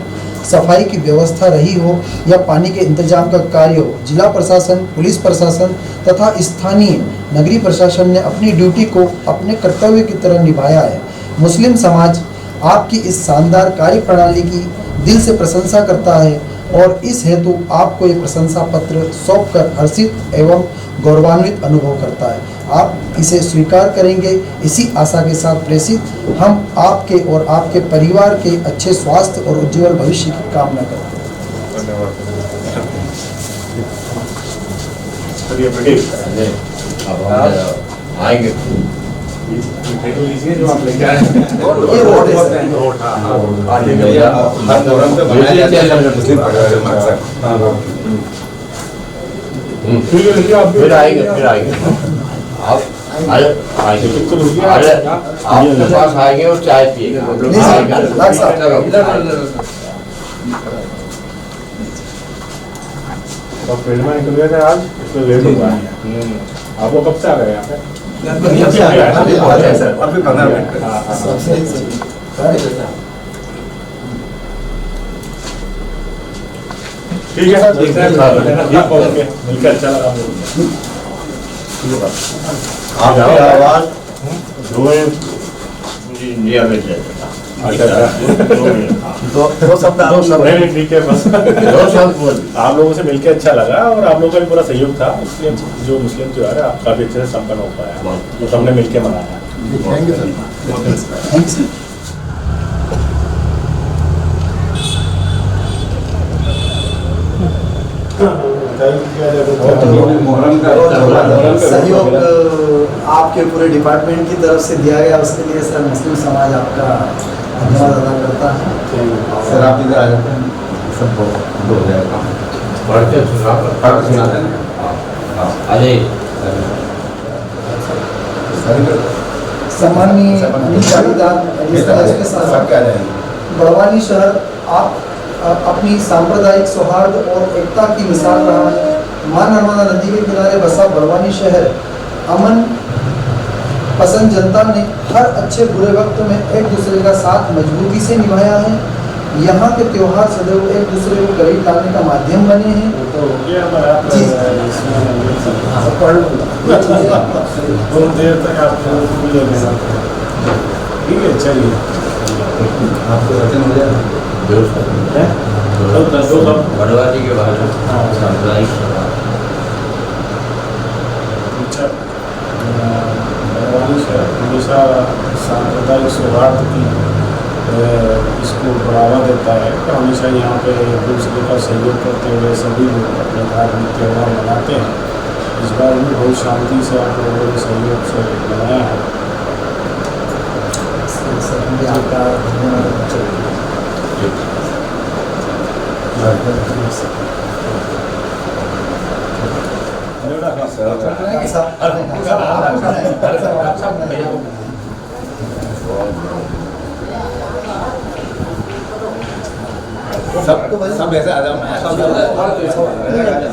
सफाई की व्यवस्था रही हो या पानी के इंतजाम का कार्य हो, जिला प्रशासन, पुलिस प्रशासन तथा स्थानीय नगरीय प्रशासन ने अपनी ड्यूटी को अपने कर्तव्य की तरह निभाया है। मुस्लिम समाज आपकी इस शानदार कार्यप्रणाली की दिल से प्रशंसा करता है और इस हेतु आपको ये प्रशंसा पत्र सौंपकर हर्षित एवं गौरवान्वित अनुभव करता है। आप इसे स्वीकार करेंगे, इसी आशा के साथ प्रेषित हम आपके और आपके परिवार के अच्छे स्वास्थ्य और उज्जवल भविष्य की कामना करते हैं। आएंगे जो आप लेके आए फिर आएंगे आप आपके पास आएंगे और चाय पिएंगे। तो फील्ड में निकल गए थे आज, इसमें लेट हुआ है। आप वो कब से आ गए यहाँ पे? अभी 15 मिनट। ठीक है सर, देखते हैं मिलकर अच्छा लगा आपकी आवाज दो शब्द ठीक है बस दो शब्द बोल। आप लोगों से मिलकर अच्छा लगा और आप लोगों का भी पूरा सहयोग था, इसलिए जो मुस्लिम त्योहार है आप काफी अच्छे से संपन्न हो पाया, तो सबने मिलकर मनाया। Thank you sir. सहयोग आपके पूरे डिपार्टमेंट की तरफ से दिया गया, उसके लिए सर मुस्लिम समाज आपका धन्यवाद अदा करता है। सर आप इधर आ जाते हैं, सबको दो सम्मानीय बड़वानी शहर आप अपनी सांप्रदायिक सौहार्द और एकता की मिसाल रहा है। मां नर्मदा नदी के किनारे बसा बड़वानी शहर अमन पसंद जनता ने हर अच्छे बुरे वक्त में एक दूसरे का साथ मजबूती से निभाया है। यहाँ के त्योहार सदैव एक दूसरे को करीब लाने का माध्यम बने हैं। ठीक है, चलिए आपको वचन हो जाए बड़वानी के बारे में सांप्रदायिक हमेशा सांप्रदायिक सौहार्द की इसको बढ़ावा देता है, तो हमेशा यहाँ पे एक दूसरे का सहयोग करते हुए सभी लोग अपने धार्मिक त्यौहार मनाते हैं। इस बार भी बहुत शांति से आप लोगों ने सहयोग से मनाया है। सब ऐसे आ जाओ ना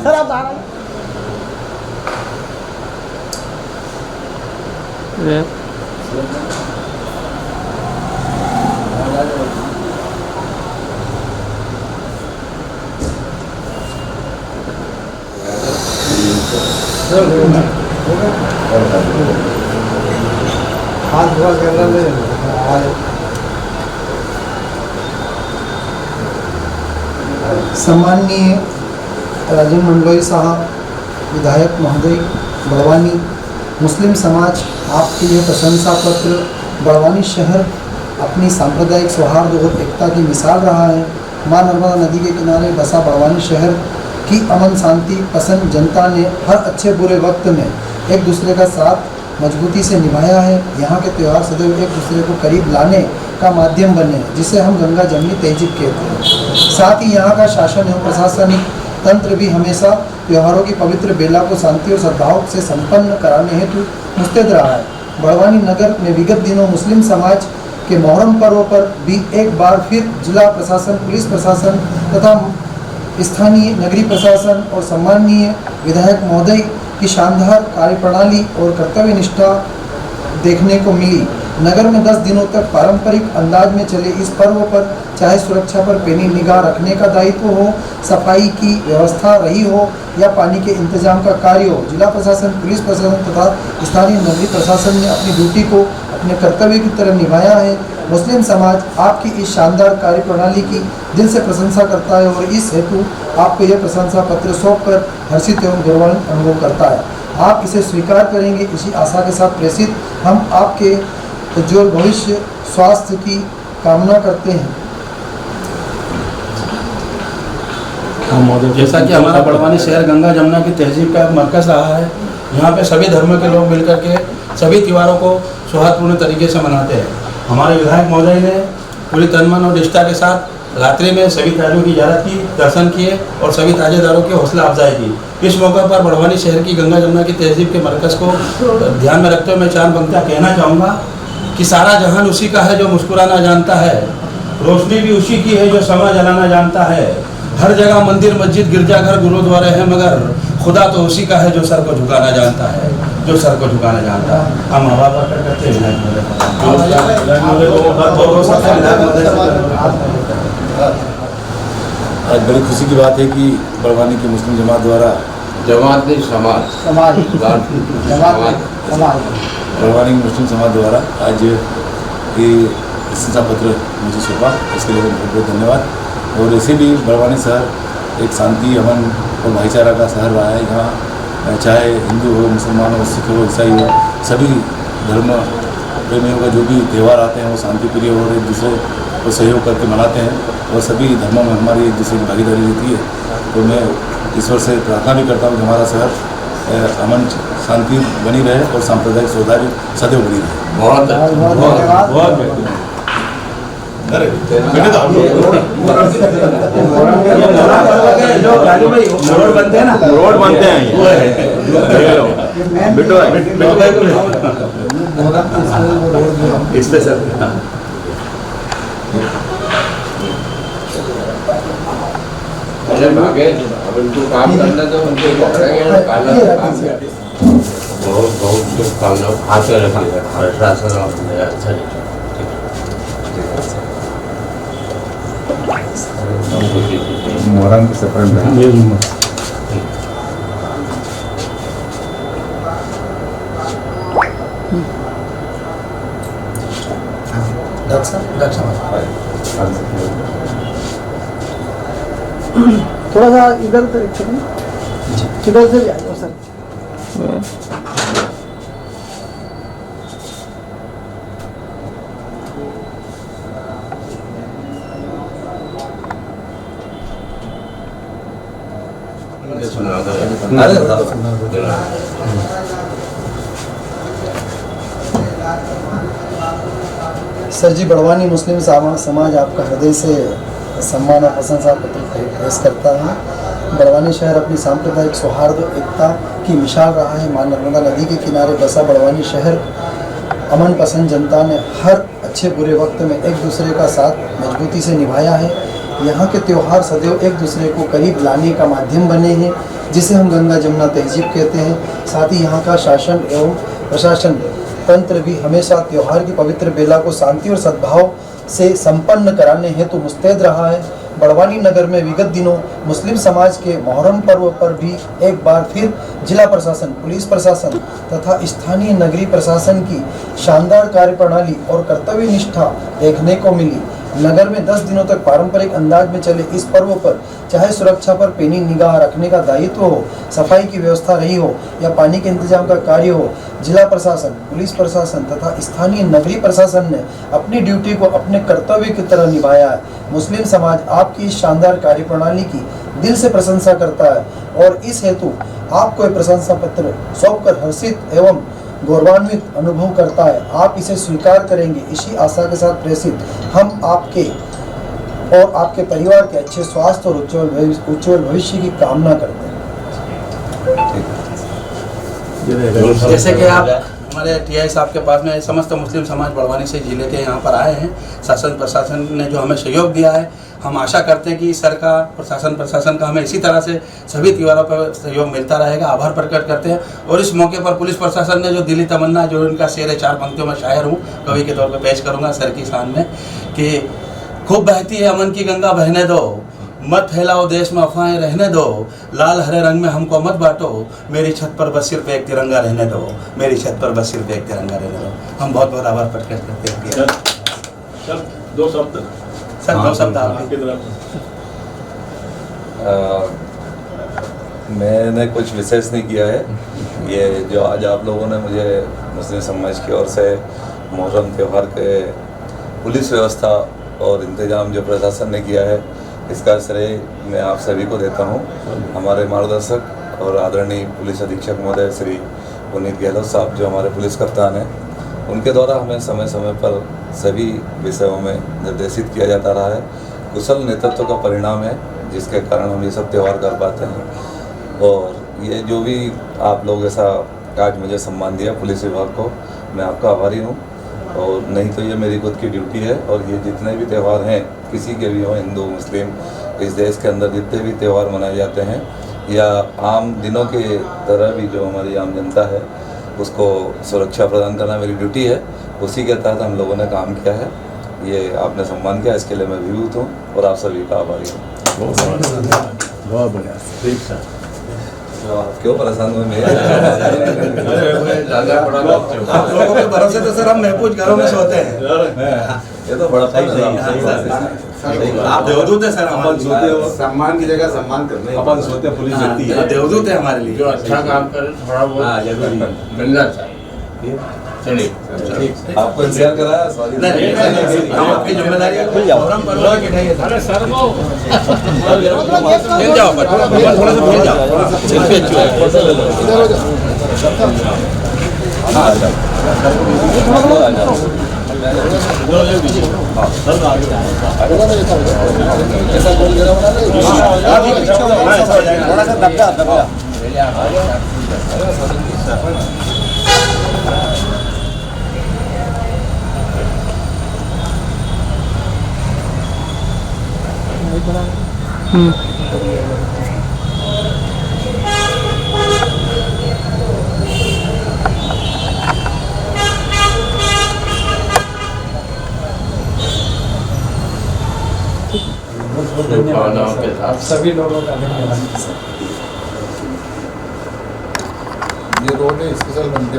सर आप आ हाथ धुआ कैमरा ले सम्माननीय राजन मंडलोई साहब, विधायक महोदय बड़वानी, मुस्लिम समाज आपके लिए प्रशंसा पत्र। बड़वानी शहर अपनी सांप्रदायिक सौहार्द और एकता की मिसाल रहा है। मां नर्मदा नदी के किनारे बसा बड़वानी शहर की अमन शांति पसंद जनता ने हर अच्छे बुरे वक्त में एक दूसरे का साथ मजबूती से निभाया है। यहाँ के त्यौहार सदैव एक दूसरे को करीब लाने का माध्यम बने, जिसे हम गंगा जमनी तहजीब कहते हैं। साथ ही यहाँ का शासन एवं प्रशासनिक तंत्र भी हमेशा त्योहारों की पवित्र बेला को शांति और सद्भाव से संपन्न कराने हेतु मुस्तैद रहा है। बड़वानी नगर में विगत दिनों मुस्लिम समाज के मुहर्रम पर्व पर भी एक बार फिर जिला प्रशासन, पुलिस प्रशासन तथा स्थानीय नगरीय प्रशासन और सम्माननीय विधायक महोदय की शानदार कार्यप्रणाली और कर्तव्य निष्ठा देखने को मिली। नगर में 10 दिनों तक पारंपरिक अंदाज में चले इस पर्व पर चाहे सुरक्षा पर पैनी निगाह रखने का दायित्व हो, सफाई की व्यवस्था रही हो या पानी के इंतजाम का कार्य हो, जिला प्रशासन, पुलिस प्रशासन तथा स्थानीय नगरीय प्रशासन ने अपनी ड्यूटी को अपने कर्तव्य की तरह निभाया है। मुस्लिम समाज आपकी इस शानदार कार्यप्रणाली की दिल से प्रशंसा करता है और इस हेतु आपको यह प्रशंसा पत्र सौंपकर हर्षित एवं गौरवान्वित अनुभव करता है। आप इसे स्वीकार करेंगे, इसी आशा के साथ प्रेषित हम आपके उज्ज्वल भविष्य स्वास्थ्य की कामना करते हैं। जैसा कि हमारा बड़वानी शहर गंगा जमुना की तहजीब का मरकज़ रहा है, यहाँ पे सभी धर्म के लोग मिलकर के सभी त्योहारों को सौहार्दपूर्ण तरीके से मनाते हैं। हमारे विधायक महोदय ने पूरी तन मन और निष्ठा के साथ रात्रि में सभी ताजों की इजाज़त की, दर्शन किए और सभी ताजेदारों की हौसला अफजाई की। इस मौके पर बड़वानी शहर की गंगा जमुना की तहजीब के मरकज़ को ध्यान में रखते हुए मैं 4 पंक्तियाँ कहना चाहूँगा कि सारा जहान उसी का है जो मुस्कुराना जानता है, रोशनी भी उसी की है जो समा जलाना जानता है। हर जगह मंदिर, मस्जिद, गिरजाघर, गुरुद्वारे हैं, मगर खुदा तो उसी का है जो सर को झुकाना जानता है, जो सर को झुकाना जानता है। हम हवा पर करते हैं आज बड़ी खुशी की बात है कि बड़वानी की मुस्लिम जमात द्वारा बड़वानी की मुस्लिम समाज द्वारा आज ये प्रशंसा पत्र मुझे सौंपा, इसके लिए बहुत बहुत धन्यवाद। और ऐसे भी बड़वानी शहर एक शांति, अमन और भाईचारा का शहर रहा है। यहाँ चाहे हिंदू हो, मुसलमान हो, सिख हो, ईसाई हो, सभी धर्म प्रेमियों का जो भी त्यौहार आते हैं वो शांतिप्रिय और एक दूसरे को सहयोग करके मनाते हैं और सभी धर्मों में हमारी एक दूसरे की भागीदारी रहती है। तो मैं ईश्वर से प्रार्थना भी करता हूँ कि हमारा शहर अमन शांति बनी रहे और सांप्रदायिक सौहार्द सदैव बनी रहे। बहुत रोड बनते हैं ना, रोड बनते हैं इस पे सर भागे अब उनको काम करना तो उनको पकड़ेंगे ना, काला काम बहुत बहुत शुभकामनाएं आते रखिएगा प्रशासन और अच्छा मोहरम की सफर थोड़ा सा इधर इधर से भी आ जाओ सर। सर जी, बड़वानी मुस्लिम समाज आपका हृदय से सम्मान और प्रशंसा पत्र पेश करता है। बड़वानी शहर अपनी सांप्रदायिक सौहार्द और एकता की मिसाल रहा है। मां नर्मदा नदी के किनारे बसा बड़वानी शहर अमन पसंद जनता ने हर अच्छे बुरे वक्त में एक दूसरे का साथ मजबूती से निभाया है। यहाँ के त्यौहार सदैव एक दूसरे को करीब लाने का माध्यम बने हैं, जिसे हम गंगा जमुना तहजीब कहते हैं। साथ ही यहाँ का शासन एवं प्रशासन तंत्र भी हमेशा त्यौहार की पवित्र बेला को शांति और सद्भाव से संपन्न कराने हेतु मुस्तैद रहा है। बड़वानी नगर में विगत दिनों मुस्लिम समाज के मुहर्रम पर्व पर भी एक बार फिर जिला प्रशासन, पुलिस प्रशासन तथा स्थानीय नगरीय प्रशासन की शानदार कार्यप्रणाली और कर्तव्य निष्ठा देखने को मिली। नगर में 10 दिनों तक पारंपरिक अंदाज में चले इस पर्व पर चाहे सुरक्षा पर पैनी निगाह रखने का दायित्व हो, सफाई की व्यवस्था रही हो या पानी के इंतजाम का कार्य हो, जिला प्रशासन, पुलिस प्रशासन तथा स्थानीय नगरीय प्रशासन ने अपनी ड्यूटी को अपने कर्तव्य की तरह निभाया है। मुस्लिम समाज आपकी इस शानदार कार्यप्रणाली की दिल से प्रशंसा करता है और इस हेतु आपको एक प्रशंसा पत्र सौंपकर हर्षित एवं गौरवान्वित अनुभव करता है। आप इसे स्वीकार करेंगे, इसी आशा के साथ प्रेषित हम आपके और आपके परिवार के अच्छे स्वास्थ्य और उज्जवल भविष्य की कामना करते हैं। जैसे कि आप हमारे टीआई साहब के पास में समस्त मुस्लिम समाज बड़वानी से जिले के यहाँ पर आए हैं। शासन प्रशासन ने जो हमें सहयोग दिया है, हम आशा करते हैं कि सरकार प्रशासन का हमें इसी तरह से सभी त्योहारों पर सहयोग मिलता रहेगा। आभार प्रकट करते हैं और इस मौके पर पुलिस प्रशासन ने जो दिली तमन्ना, जो उनका शेर है, 4 पंक्तियों में शायर हूँ, कवि के तौर पर पेश करूँगा सर की शान में कि खूब बहती है अमन की गंगा बहने दो, मत फैलाओ देश में अफवाहें रहने दो, लाल हरे रंग में हमको मत बांटो, मेरी छत पर बस सिर्फ एक तिरंगा रहने दो, मेरी छत पर बस सिर्फ एक तिरंगा रहने दो। हम बहुत बहुत आभार प्रकट करते हैं। सर 2 शब्द सर 2 शब्द आपकी मैंने कुछ विशेष नहीं किया है। ये जो आज आप लोगों ने मुझे मुस्लिम समाज की ओर से मुहर्रम त्यौहार के पुलिस व्यवस्था और इंतजाम जो प्रशासन ने किया है, इसका श्रेय मैं आप सभी को देता हूँ। हमारे मार्गदर्शक और आदरणीय पुलिस अधीक्षक महोदय श्री पुनीत गहलोत साहब, जो हमारे पुलिस कप्तान हैं, उनके द्वारा हमें समय समय पर सभी विषयों में निर्देशित किया जाता रहा है। कुशल नेतृत्व का परिणाम है, जिसके कारण हम ये सब त्यौहार कर पाते हैं। और ये जो भी आप लोग ऐसा आज मुझे सम्मान दिया पुलिस विभाग को, मैं आपका आभारी हूँ। और नहीं तो ये मेरी खुद की ड्यूटी है। और ये जितने भी त्यौहार हैं, किसी के भी हों, हिंदू मुस्लिम, इस देश के अंदर जितने भी त्यौहार मनाए जाते हैं या आम दिनों के तरह भी जो हमारी आम जनता है उसको सुरक्षा प्रदान करना मेरी ड्यूटी है। उसी के तहत हम लोगों ने काम किया है। ये आपने सम्मान किया, इसके लिए मैं विभूत हूँ और आप सभी का आभारी हूँ। बहुत बढ़िया ठीक सर। क्यों परेशान हुए मेरे? आप लोगों के भरोसे तो सर हम महफूज घरों में सोते हैं। ये तो बड़ा आप देवदूत है सर, अपन सोते हो सम्मान की जगह सम्मान करते हैं। अपन सोते पुलिस देती है, देवदूत है हमारे लिए। जो अच्छा काम करे थोड़ा बहुत जरूरी मिलना चाहिए। चलिए आपको इंतजार कराया, सॉरी हम आपकी जिम्मेदारी है। खुल जाओ, अरे सर वो मिल जाओ, थोड़ा सा मिल जाओ। सेल्फी अच्छी थोड़ा सा दबा सभी लोगों का धन्यवाद। ये रोड है स्पेशल बनते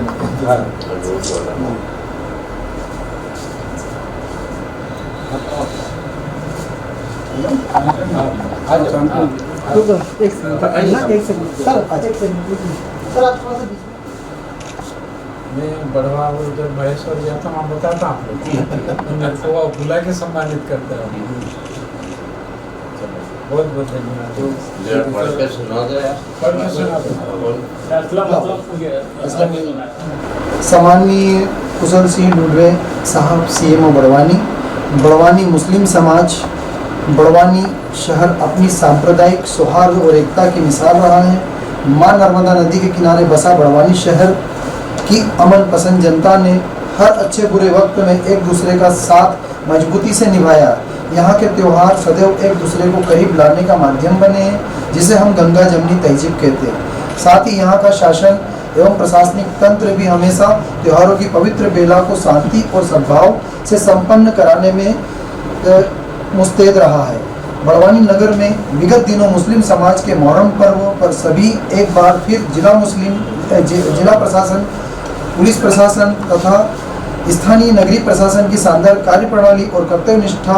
मैं बढ़वा उधर महेश्वर गया था, वहाँ बताता हूँ मेरे को वो बुला के सम्मानित करता है। बहुत बहुत धन्यवाद। सम्माननीय कुशल सिंह ढूंढवे साहब सीएमओ बड़वानी, बड़वानी मुस्लिम समाज बड़वानी शहर अपनी सांप्रदायिक सौहार्द और एकता की मिसाल रहा है। मां नर्मदा नदी के किनारे बसा बड़वानी शहर की अमन पसंद जनता ने हर अच्छे बुरे वक्त में एक दूसरे का साथ मजबूती से निभाया। यहाँ के त्यौहार सदैव एक दूसरे को करीब लाने का माध्यम बने हैं, जिसे हम गंगा जमनी तहजीब कहते हैं। साथ ही यहाँ का शासन एवं प्रशासनिक तंत्र भी हमेशा त्योहारों की पवित्र बेला को शांति और सद्भाव से संपन्न कराने में मुस्तैद रहा है। बड़वानी नगर में विगत दिनों मुस्लिम समाज के मुहर्रम पर्व पर सभी एक बार फिर जिला प्रशासन, पुलिस प्रशासन तथा स्थानीय नगरीय प्रशासन की शानदार कार्यप्रणाली और कर्तव्य निष्ठा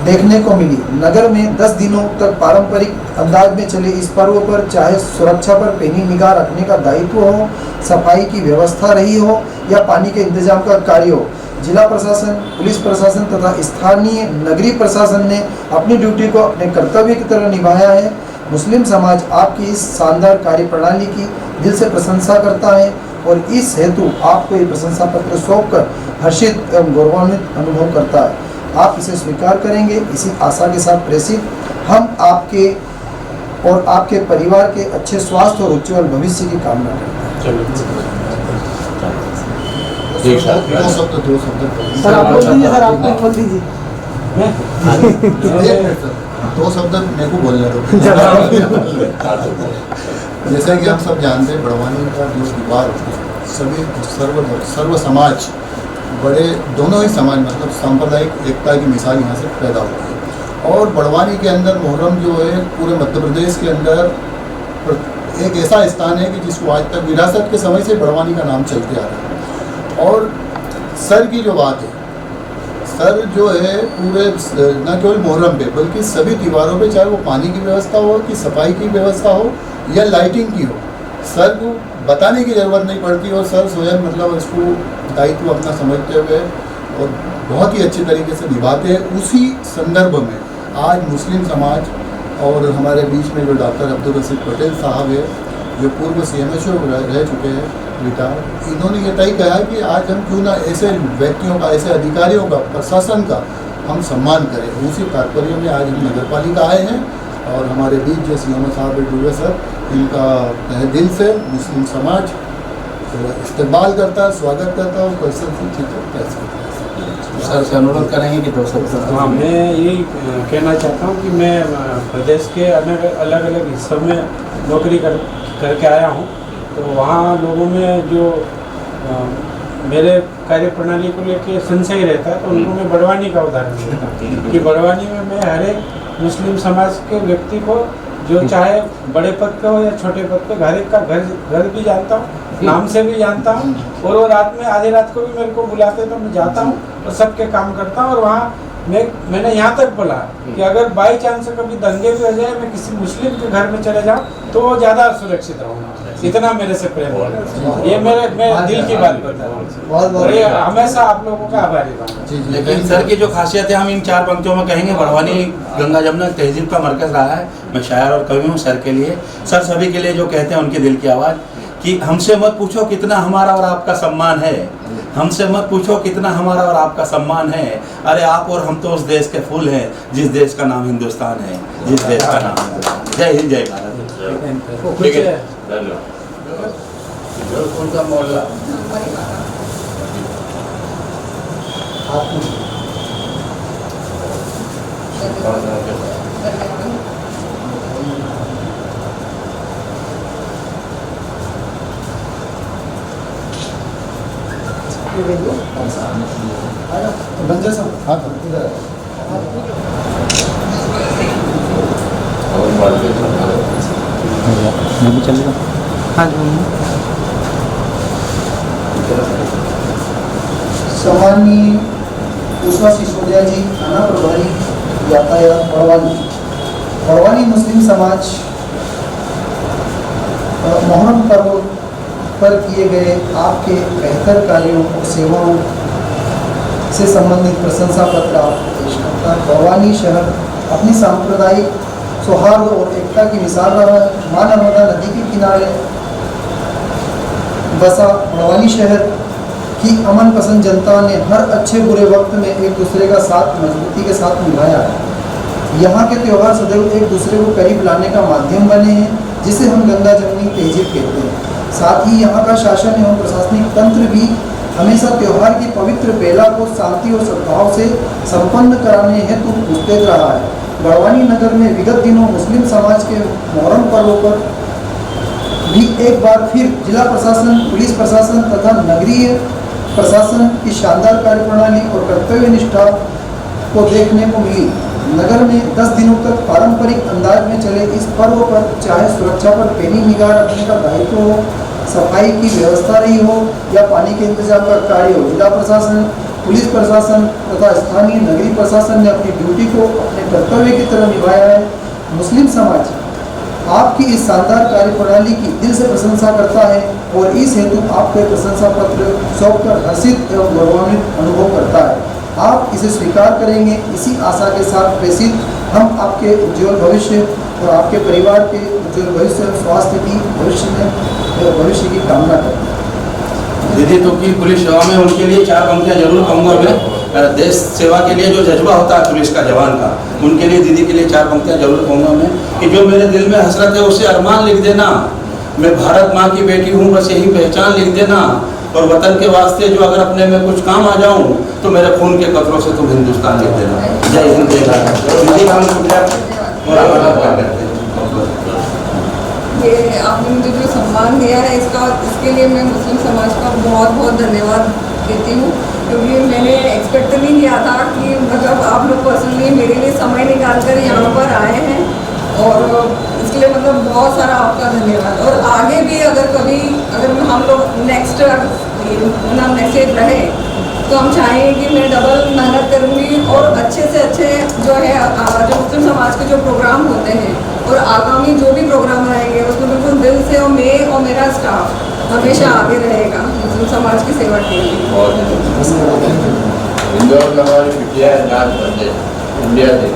देखने को मिली। नगर में 10 दिनों तक पारंपरिक अंदाज में चले इस पर्व पर चाहे सुरक्षा पर पैनी निगाह रखने का दायित्व हो, सफाई की व्यवस्था रही हो या पानी के इंतजाम का कार्य हो, जिला प्रशासन, पुलिस प्रशासन तथा स्थानीय नगरीय प्रशासन ने अपनी ड्यूटी को अपने कर्तव्य की तरह निभाया है। मुस्लिम समाज आपकी इस शानदार कार्यप्रणाली की दिल से प्रशंसा करता है और इस हेतु आपको ये प्रशंसा पत्र सौंपकर हर्षित एवं गौरवान्वित अनुभव करता है। आप इसे स्वीकार करेंगे, इसी आशा के साथ प्रेषित हम आपके और आपके परिवार के अच्छे स्वास्थ्य और उज्ज्वल भविष्य की कामना करते हैं। सर आप बोल दीजिए, सर आप बोल दीजिए। दो शब्द मेरे को बोलने दो। जैसा कि हम सब जानते हैं, बड़वानी का जो दीवार होती है, सभी सर्व समाज, बड़े दोनों ही समाज मतलब सांप्रदायिक एकता की मिसाल यहाँ से पैदा होती है। और बड़वानी के अंदर मुहर्रम जो है पूरे मध्य प्रदेश के अंदर एक ऐसा स्थान है कि जिसको आज तक विरासत के समय से बड़वानी का नाम चलते आ रहा है। और सर की जो बात है, सर जो है पूरे न केवल मुहर्रम पे बल्कि सभी त्योहारों पे, चाहे वो पानी की व्यवस्था हो कि सफाई की व्यवस्था हो या लाइटिंग की हो, सर को बताने की ज़रूरत नहीं पड़ती और सर स्वयं मतलब इसको दायित्व अपना समझते हुए और बहुत ही अच्छे तरीके से निभाते हैं। उसी संदर्भ में आज मुस्लिम समाज और हमारे बीच में जो डॉक्टर अब्दुल रशीद पटेल साहब है, जो पूर्व CMHO रह चुके हैं रिटायर, इन्होंने ये तय किया कि आज हम क्यों ना ऐसे व्यक्तियों का, ऐसे अधिकारियों का, प्रशासन का हम सम्मान करें। उसी तात्पर्य में आज हम नगर पालिका आए हैं और हमारे बीच जो CMO साहब ढूंढवे सर, इनका तहे दिल से मुस्लिम समाज इस्तेमाल करता है, स्वागत करता है और क्वेश्चन सर से अनुरोध करेंगे कि दो शब्द। हाँ, मैं यही कहना चाहता हूँ कि मैं प्रदेश के अलग अलग हिस्सों में नौकरी करके आया हूँ, तो वहाँ लोगों में जो मेरे कार्य प्रणाली को लेके संशय रहता है, तो उनको मैं बड़वानी का उदाहरण देता हूँ कि बड़वानी में मैं हर एक मुस्लिम समाज के व्यक्ति को, जो चाहे बड़े पद पे हो या छोटे पद पे, घर भी जानता हूँ, नाम से भी जानता हूँ, और वो रात में आधी रात को भी मेरे को बुलाते तो मैं जाता हूँ और सबके काम करता हूँ। और वहाँ मैंने यहाँ तक बोला कि अगर बाई चांस कभी दंगे भी हो जाए, मैं किसी मुस्लिम के घर में चले जाऊँ तो वो ज़्यादा सुरक्षित रहूँगा, इतना मेरे से प्रेम है। ये मैं दिल की बात बता रहा हूँ और ये हमेशा आप लोगों का आभारी रहूँगा। लेकिन सर की जो खासियत है हम इन 4 पंक्तियों में कहेंगे। बड़वानी गंगा जमुना तहजीब का मरकज़ रहा है। मैं शायर और कवि हूँ। सर के लिए, सर सभी के लिए जो कहते हैं उनके दिल की आवाज़ कि हमसे मत पूछो कितना हमारा और आपका सम्मान है, हमसे मत पूछो कितना हमारा और आपका सम्मान है, अरे आप और हम तो उस देश के फूल हैं जिस देश का नाम हिंदुस्तान है, जिस देश का नाम हिंदुस्तान। जय हिंद, जय भारत। ठीक है, चलेगा। हाँ सम्माननीय उषा सिसोदिया जी, थाना प्रभारी यातायात बड़वानी मुस्लिम समाज मोहर्रम पर्व पर किए गए आपके बेहतर कार्यों और सेवाओं से संबंधित प्रशंसा पत्र आपको पेश करता है। बड़वानी शहर अपनी सांप्रदायिक सौहार्द और एकता की मिसाल रहा है। मां नर्मदा नदी के किनारे बसा बड़वानी शहर की अमन पसंद जनता ने हर अच्छे बुरे वक्त में एक दूसरे का साथ मजबूती के साथ निभाया है। यहाँ के त्यौहार सदैव एक दूसरे को करीब लाने का माध्यम बने हैं, जिसे हम गंगा जमुनी तहजीब कहते हैं। साथ ही यहाँ का शासन एवं प्रशासनिक तंत्र भी हमेशा त्यौहार की पवित्र बेला को शांति और सद्भाव से संपन्न कराने हेतु मुस्तैद रहा है। बड़वानी नगर में विगत दिनों मुस्लिम समाज के मोहर्रम पर्व पर भी एक बार फिर जिला प्रशासन, पुलिस प्रशासन तथा नगरीय प्रशासन की शानदार कार्यप्रणाली और कर्तव्य निष्ठा को देखने को मिली। नगर में 10 दिनों तक पारंपरिक अंदाज में चले इस पर्व पर चाहे सुरक्षा पर पैनी निगाह रखने का दायित्व हो, सफाई की व्यवस्था रही हो या पानी के इंतजाम का कार्य हो, जिला प्रशासन, पुलिस प्रशासन तथा स्थानीय नगरीय प्रशासन ने अपनी ड्यूटी को अपने कर्तव्य की तरह निभाया है। मुस्लिम समाज आपकी इस शानदार कार्यप्रणाली की दिल से प्रशंसा करता है और इस हेतु आपको प्रशंसा पत्र सौंपकर हर्षित एवं गौरवान्वित अनुभव करता है। आप इसे स्वीकार करेंगे, इसी आशा के साथ प्रेषित हम आपके उज्ज्वल भविष्य और आपके परिवार के उज्ज्वल भविष्य और स्वास्थ्य की भविष्य की कामना करते हैं। दीदी तो की पुलिस सेवा में उनके लिए 4 पंक्तियाँ जरूर कहूँगा मैं। देश सेवा के लिए जो जज्बा होता है पुलिस का जवान का, उनके लिए दीदी के लिए 4 पंक्तियाँ जरूर कहूँगा मैं कि जो मेरे दिल में हसरत है उसे अरमान लिख देना, मैं भारत माँ की बेटी हूँ बस यही पहचान लिख देना, और वतन के वास्ते जो अगर अपने में कुछ काम आ जाऊँ तो मेरे खून के कतरों से तुम हिंदुस्तान लिख देना। जय हिंद, जय भारत। दीदी हम ये आपने मुझे जो सम्मान दिया है इसके लिए मैं मुस्लिम समाज का बहुत बहुत धन्यवाद देती हूँ, क्योंकि मैंने एक्सपेक्ट नहीं किया था कि मतलब आप लोग पर्सनली मेरे लिए समय निकाल कर यहाँ पर आए हैं, और इसके लिए मतलब बहुत सारा आपका धन्यवाद। और आगे भी अगर हम लोग नेक्स्ट रहे तो हम चाहेंगे कि मैं डबल मेहनत करूँगी और अच्छे से अच्छे जो है जो मुस्लिम समाज के जो प्रोग्राम होते हैं और आगामी जो भी प्रोग्राम रहेंगे उसमें बिल्कुल दिल से, और मैं और मेरा स्टाफ हमेशा आगे रहेगा मुस्लिम समाज की सेवा के लिए। इंदौर में हमारी बिटिया नाच बन इंडिया से